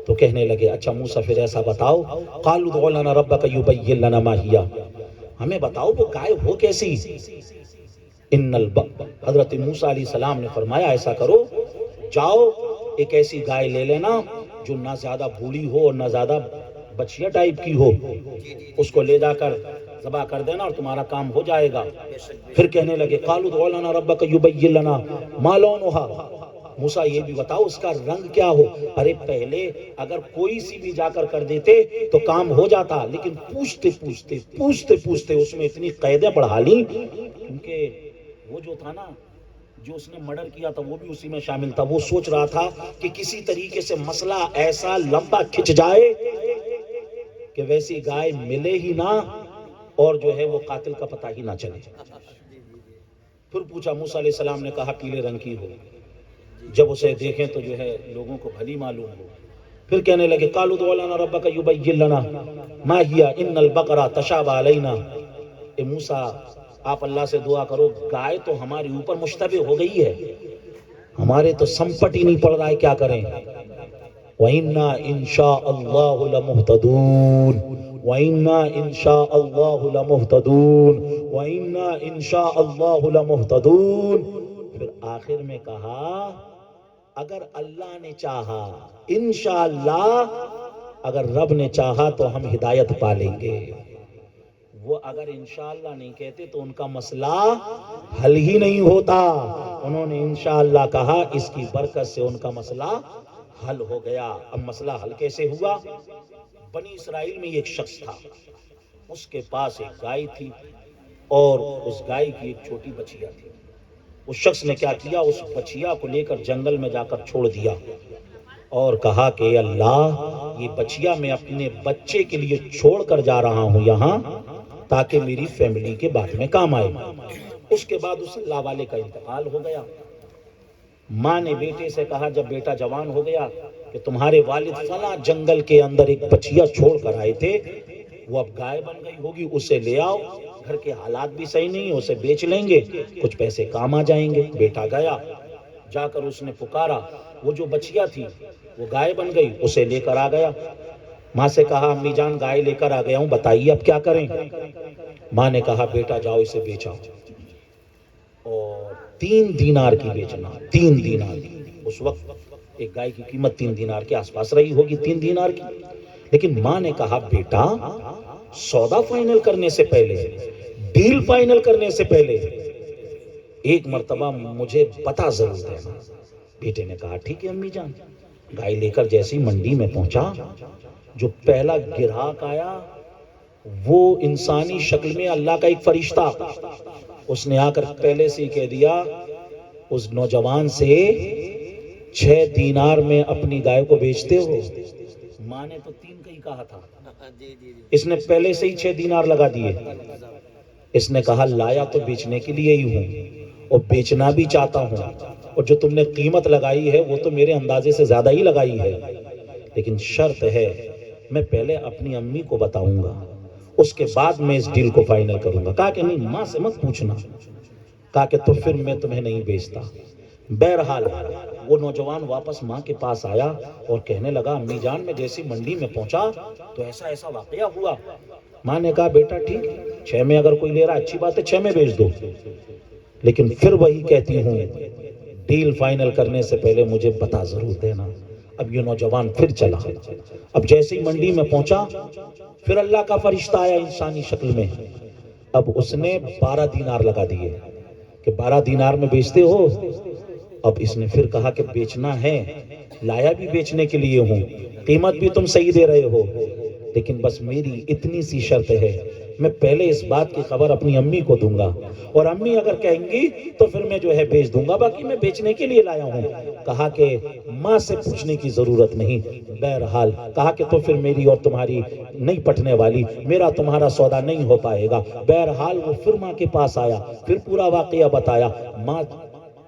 تو کہنے لگے اچھا موسیٰ پھر ایسا بتاؤ. قالوا ادع لنا ربک یبین لنا ما ہی، ہمیں بتاؤ وہ گائے ہو کیسی. حضرت موسیٰ علیہ السلام نے فرمایا ایسا کرو، جاؤ ایک ایسی گائے لے لینا جو نہ زیادہ بوڑھی ہو اور نہ زیادہ بچیا ٹائپ کی ہو، اس کو لے جا کر ذبح کر دینا اور تمہارا کام ہو جائے گا. پھر کہنے لگے قالوا ادع لنا ربک یبین لنا ما لونها، موسیٰ یہ بھی بتاؤ اس کا رنگ کیا ہو. ارے پہلے اگر کوئی سی بھی جا کر دیتے تو کام ہو جاتا، لیکن پوچھتے پوچھتے اس میں اتنی قیدیں بڑھا لی، کیونکہ وہ جو تھا نا جو اس نے مرڈر کیا تھا وہ بھی اسی میں شامل تھا. وہ سوچ رہا تھا کہ کسی طریقے سے مسئلہ ایسا لمبا کھچ جائے کہ ویسی گائے ملے ہی نہ اور جو ہے وہ قاتل کا پتہ ہی نہ چلے. پھر پوچھا، موسیٰ علیہ السلام نے کہا پیلے رنگ کی ہو، جب اسے دیکھیں تو جو ہے لوگوں کو بھلی معلوم ہو. پھر کہنے لگے قالوا ادع لنا ربک یبین لنا ما ہی ان البقرہ تشابہ علینا. اے موسیٰ آپ اللہ سے دعا کرو، گائے تو ہماری اوپر مشتبہ ہو گئی ہے، ہمارے تو سمپٹ ہی نہیں پڑ رہا ہے، کیا کریں. وَإِنَّا إِن شَاءَ اللَّهُ لَمُهْتَدُونَ، وَإِنَّا إِن شَاءَ اللَّهُ لَمُهْتَدُونَ وَإِنَّا إِن شَاءَ اللَّهُ لَمُهْتَدُونَ۔ پھر آخر میں کہا اگر اللہ نے چاہا، انشاءاللہ اگر رب نے چاہا تو ہم ہدایت پا لیں گے۔ وہ اگر انشاءاللہ نہیں کہتے تو ان کا مسئلہ حل ہی نہیں ہوتا۔ انہوں نے انشاءاللہ کہا، اس کی برکت سے ان کا مسئلہ حل ہو گیا۔ اب مسئلہ حل کیسے ہوا؟ بنی اسرائیل میں ایک شخص تھا، اس کے پاس ایک گائے تھی اور اس گائے کی ایک چھوٹی بچیا تھی۔ اس شخص نے کیا کیا، اس بچیا کو لے کر جنگل میں جا کر چھوڑ دیا اور کہا کہ اللہ یہ بچیا میں اپنے بچے کے لیے چھوڑ کر جا رہا ہوں یہاں، تاکہ میری فیملی کے بعد میں کام آئے۔ اس کے بعد اس اللہ والے کا انتقال ہو گیا۔ ماں نے بیٹے سے کہا جب بیٹا جوان ہو گیا کہ تمہارے والد فلاں جنگل کے اندر ایک بچیا چھوڑ کر آئے تھے، وہ اب گائے بن گئی ہوگی، اسے لے آؤ، گھر کے حالات بھی صحیح نہیں، اسے بیچ لیں گے، کچھ پیسے کام آ جائیں گے۔ بیٹا گیا، جا کر اس نے پکارا، وہ جو بچیا تھی وہ گائے بن گئی، اسے لے کر آ گیا۔ ماں سے کہا امی جان گائے لے کر آ گیا ہوں، بتائیے اب کیا کریں؟ ماں نے کہا بیٹا جاؤ اسے بیچاؤ، اور 3 دینار کی بیچنا، 3 دینار کی۔ اس وقت ایک گائے کی قیمت 3 دینار کے آس پاس رہی ہوگی، 3 دینار کی۔ لیکن ماں نے کہا بیٹا سودا فائنل کرنے سے پہلے، ڈیل فائنل کرنے سے پہلے ایک مرتبہ مجھے پتہ ضرور دینا۔ بیٹے نے کہا ٹھیک ہے امی جان۔ گائے لے کر جیسی منڈی میں پہنچا، جو پہلا گراہک آیا وہ انسانی شکل میں اللہ کا ایک فرشتہ، اس نے آ کر پہلے سے ہی کہہ دیا اس نوجوان سے 6 دینار میں اپنی گائے کو بیچتے ہو؟ ماں نے تو 3 کا ہی کہا تھا، اس نے پہلے سے ہی 6 دینار لگا دیے۔ اس نے کہا لایا تو بیچنے کے لیے ہی ہوں اور بیچنا بھی چاہتا ہوں، اور جو تم نے قیمت لگائی ہے وہ تو میرے اندازے سے زیادہ ہی لگائی ہے، لیکن شرط ہے میں پہلے اپنی امی کو بتاؤں گا، اس کے بعد میں اس ڈیل کو فائنل کروں گا۔ کہا کہ نہیں ماں سے مت پوچھنا، کہا کہ تو پھر میں تمہیں نہیں بیچتا۔ بہرحال وہ نوجوان واپس ماں کے پاس آیا اور کہنے لگا امی جان میں جیسی منڈی میں پہنچا تو ایسا ایسا واقعہ ہوا۔ ماں نے کہا بیٹا ٹھیک 6 میں اگر کوئی لے رہا اچھی بات ہے، 6 میں بیچ دو، لیکن پھر وہی کہتی ہوں ڈیل فائنل کرنے سے پہلے مجھے بتا ضرور دینا۔ اب یہ نوجوان پھر چلا، اب جیسے ہی منڈی میں پہنچا پھر اللہ کا فرشتہ آیا انسانی شکل میں، اب اس نے 12 دینار لگا دیے کہ 12 دینار میں بیچتے ہو؟ اب اس نے پھر کہا کہ بیچنا ہے، لایا بھی بیچنے کے لیے ہوں، قیمت بھی تم صحیح دے رہے ہو، لیکن بس میری اتنی سی شرط ہے، میں پہلے اس بات کی خبر اپنی امی کو دوں گا، اور امی اگر کہیں گی تو پھر میں جو ہے بیچ دوں گا، باقی میں بیچنے کے لیے لایا ہوں۔ کہا کہ ماں سے پوچھنے کی ضرورت نہیں۔ بہرحال کہا کہ تو پھر میری اور تمہاری نہیں پٹنے والی، میرا تمہارا سودا نہیں ہو پائے گا۔ بہرحال وہ پھر ماں کے پاس آیا، پھر پورا واقعہ بتایا۔ ماں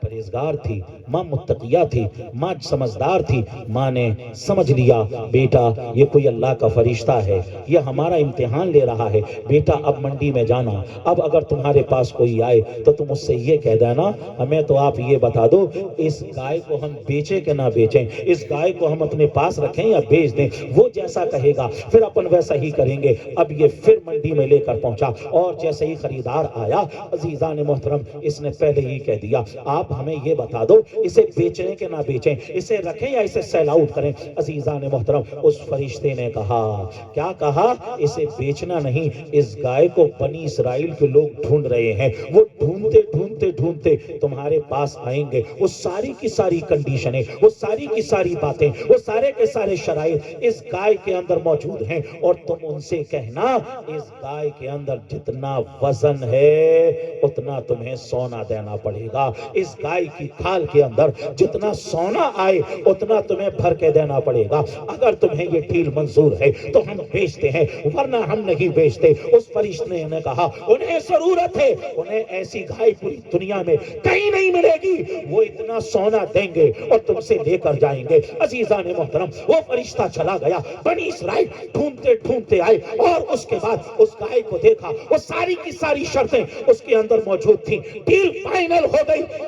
پرہیزگار تھی، ماں متقیہ تھی، ماں سمجھدار تھی۔ ماں نے سمجھ لیا بیٹا یہ کوئی اللہ کا فرشتہ ہے، یہ ہمارا امتحان لے رہا ہے، بیٹا اب منڈی میں جانا، اب اگر تمہارے پاس کوئی آئے تو تم اس سے یہ کہہ دینا ہمیں تو آپ یہ بتا دو اس گائے کو ہم بیچیں کہ نہ بیچیں، اس گائے کو ہم اپنے پاس رکھیں یا بیچ دیں، وہ جیسا کہے گا پھر اپن ویسا ہی کریں گے۔ اب یہ پھر منڈی میں لے کر پہنچا اور جیسے ہی خریدار آیا عزیزان محترم اس نے پہلے ہی کہہ دیا آپ ہمیں یہ بتا دو اسے بیچیں کہ نہ بیچیں، اسے رکھیں یا اسے سیل آؤٹ کریں۔ عزیزان محترم اس فرشتے نے کہا، کیا کہا؟ اسے بیچنا نہیں، اس گائے کو بنی اسرائیل کے لوگ ڈھونڈ رہے ہیں، وہ ڈھونڈتے ڈھونڈتے ڈھونڈتے تمہارے پاس آئیں گے، وہ ساری کی ساری کنڈیشنیں، وہ ساری کی ساری باتیں، وہ سارے کے سارے شرائط اس گائے کے اندر موجود ہیں، اور تم ان سے کہنا اس گائے کے اندر جتنا وزن ہے اتنا تمہیں سونا دینا پڑے گا، اس گائے کی کھال کے اندر جتنا سونا آئے اتنا تمہیں بھر کے دینا پڑے گا۔ اگر تمہیں یہ ڈیل منظور ہے تو ہم بیچتے ہیں ورنہ ہم نہیں بیچتے۔ اس فرشتے نے کہا انہیں ضرورت ہے، انہیں ایسی گائے پوری دنیا میں کہیں نہیں ملے گی، وہ اتنا سونا دیں گے اور تم سے لے کر جائیں گے۔ عزیزان محترم وہ فرشتہ چلا گیا، بنی اسرائیل ڈھونڈتے ڈھونڈتے آئے اور اس کے بعد اس گائے کو دیکھا، وہ ساری کی ساری شرطیں اس کے اندر موجود تھیں، ڈیل فائنل ہو گئی،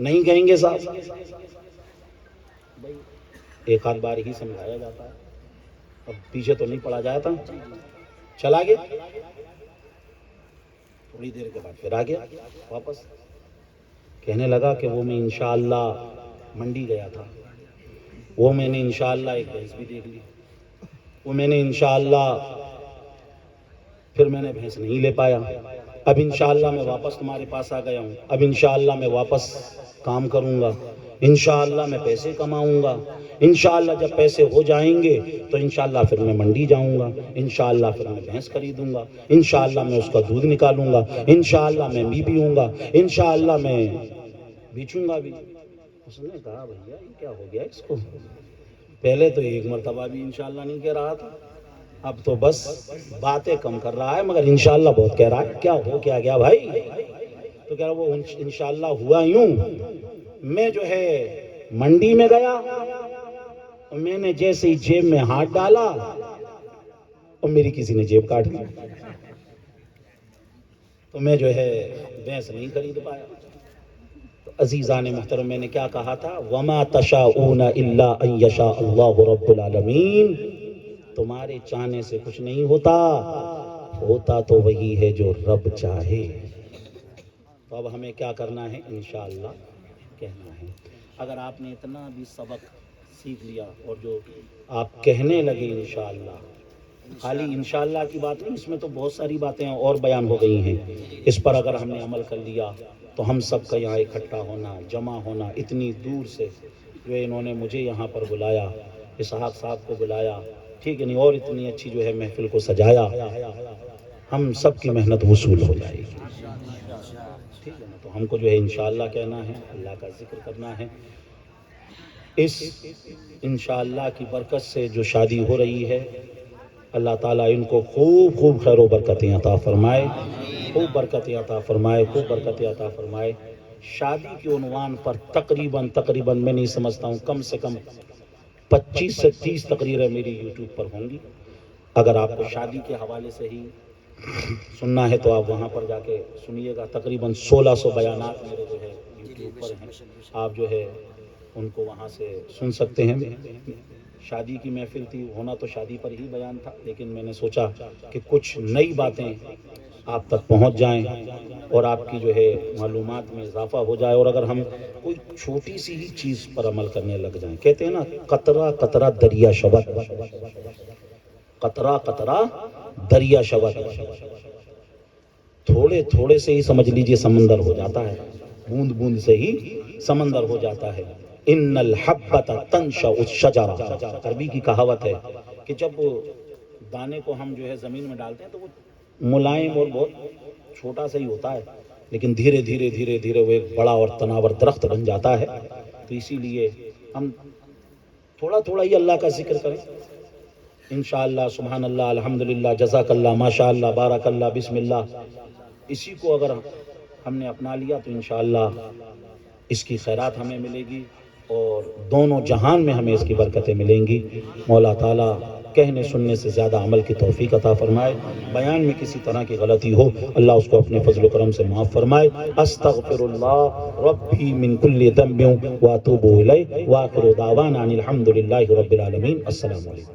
نہیں کہیں گے صاحب، ایک آدھ بار ہی سمجھایا جاتا ہے، اب پیچھے تو نہیں پڑا جاتا، چلا گیا، تھوڑی دیر کے بعد پھر آ گیا واپس، کہنے لگا کہ وہ میں انشاءاللہ منڈی گیا تھا، وہ میں نے انشاءاللہ ایک بھینس بھی دیکھ لی، وہ میں نے انشاءاللہ پھر میں نے بھینس نہیں لے پایا، اب انشاءاللہ میں واپس تمہارے پاس آ گیا ہوں، اب انشاءاللہ میں واپس کام کروں گا، انشاءاللہ میں پیسے کماؤں گا، انشاءاللہ جب پیسے ہو جائیں گے تو انشاءاللہ پھر میں منڈی جاؤں گا، انشاءاللہ پھر میں بھینس خریدوں گا، انشاءاللہ میں اس کا دودھ نکالوں گا، انشاءاللہ میں بھی پیوں گا، انشاءاللہ میں بیچوں گا بھی۔ اس نے کہا بھیا یہ کیا ہو گیا اس کو، پہلے تو ایک مرتبہ بھی انشاءاللہ نہیں کہہ رہا تھا، اب تو بس باتیں کم کر رہا ہے مگر انشاءاللہ بہت کہہ رہا ہے، کیا ہو کیا گیا بھائی؟ تو کہہ رہا وہ انشاءاللہ ہوا یوں، میں جو ہے منڈی میں گیا اور میں نے جیسے ہی جیب میں ہاتھ ڈالا اور میری کسی نے جیب کاٹ لی، تو میں جو ہے بھینس نہیں خرید پایا۔ تو عزیزان محترم میں نے کیا کہا تھا، وَمَا تَشَاءُونَ إِلَّا أَن يَشَاءَ اللَّهُ رَبُّ الْعَالَمِينَ، تمہارے چاہنے سے کچھ نہیں ہوتا، ہوتا تو وہی ہے جو رب چاہے۔ تو اب ہمیں کیا کرنا ہے، انشاءاللہ کہنا ہے۔ اگر آپ نے اتنا بھی سبق سیکھ لیا اور جو آپ کہنے لگے انشاءاللہ، خالی انشاءاللہ کی بات نہیں، اس میں تو بہت ساری باتیں اور بیان ہو گئی ہیں، اس پر اگر ہم نے عمل کر لیا تو ہم سب کا یہاں اکٹھا ہونا، جمع ہونا، اتنی دور سے جو انہوں نے مجھے یہاں پر بلایا، اسحاق صاحب کو بلایا، ٹھیک ہے نہیں، اور اتنی اچھی جو ہے محفل کو سجایا، ہم سب کی محنت وصول ہو جائے گی، ٹھیک ہے نا؟ تو ہم کو جو ہے انشاءاللہ کہنا ہے، اللہ کا ذکر کرنا ہے۔ اس انشاءاللہ کی برکت سے جو شادی ہو رہی ہے، اللہ تعالیٰ ان کو خوب خوب خیر و برکتیں عطا فرمائے، خوب برکتیں عطا فرمائے، خوب برکتیں عطا فرمائے۔ شادی کے عنوان پر تقریباً میں نہیں سمجھتا ہوں، کم سے کم 25 سے 30 تقریریں میری یوٹیوب پر ہوں گی۔ اگر آپ کو شادی کے حوالے سے ہی سننا ہے تو آپ وہاں پر جا کے سنیے گا، تقریباً 1600 بیانات میرے جو ہے یوٹیوب پر ہیں، آپ جو ہے ان کو وہاں سے سن سکتے ہیں۔ شادی کی محفل تھی، ہونا تو شادی پر ہی بیان تھا، لیکن میں نے سوچا کہ کچھ نئی باتیں آپ تک پہنچ جائیں اور آپ کی جو ہے معلومات میں اضافہ ہو جائے، اور اگر ہم کوئی چھوٹی سی ہی چیز پر عمل کرنے لگ جائیں، کہتے ہیں نا قطرہ قطرہ دریا شبت، قطرہ قطرہ دریا شبت، تھوڑے تھوڑے سے ہی سمجھ لیجئے سمندر ہو جاتا ہے، بوند بوند سے ہی سمندر ہو جاتا ہے۔ ان الحبۃ تنشأ الشجرہ، عربی کی کہاوت ہے کہ جب دانے کو ہم جو ہے زمین میں ڈالتے ہیں تو وہ ملائم اور بہت چھوٹا سا ہی ہوتا ہے، لیکن دھیرے دھیرے دھیرے دھیرے وہ ایک بڑا اور تناور درخت بن جاتا ہے۔ تو اسی لیے ہم تھوڑا تھوڑا ہی اللہ کا ذکر کریں، انشاءاللہ سبحان اللہ، الحمدللہ، جزاک اللہ، ماشاءاللہ، بارک اللہ، بسم اللہ، اسی کو اگر ہم نے اپنا لیا تو انشاءاللہ اس کی خیرات ہمیں ملے گی اور دونوں جہان میں ہمیں اس کی برکتیں ملیں گی۔ مولا تعالیٰ کہنے سننے سے زیادہ عمل کی توفیق عطا فرمائے، بیان میں کسی طرح کی غلطی ہو اللہ اس کو اپنے فضل و کرم سے معاف فرمائے۔ استغفر اللہ ربی من کل ذنب واتوب الیہ، وآخر دعوانا ان الحمد للہ رب العالمین۔ السلام علیکم۔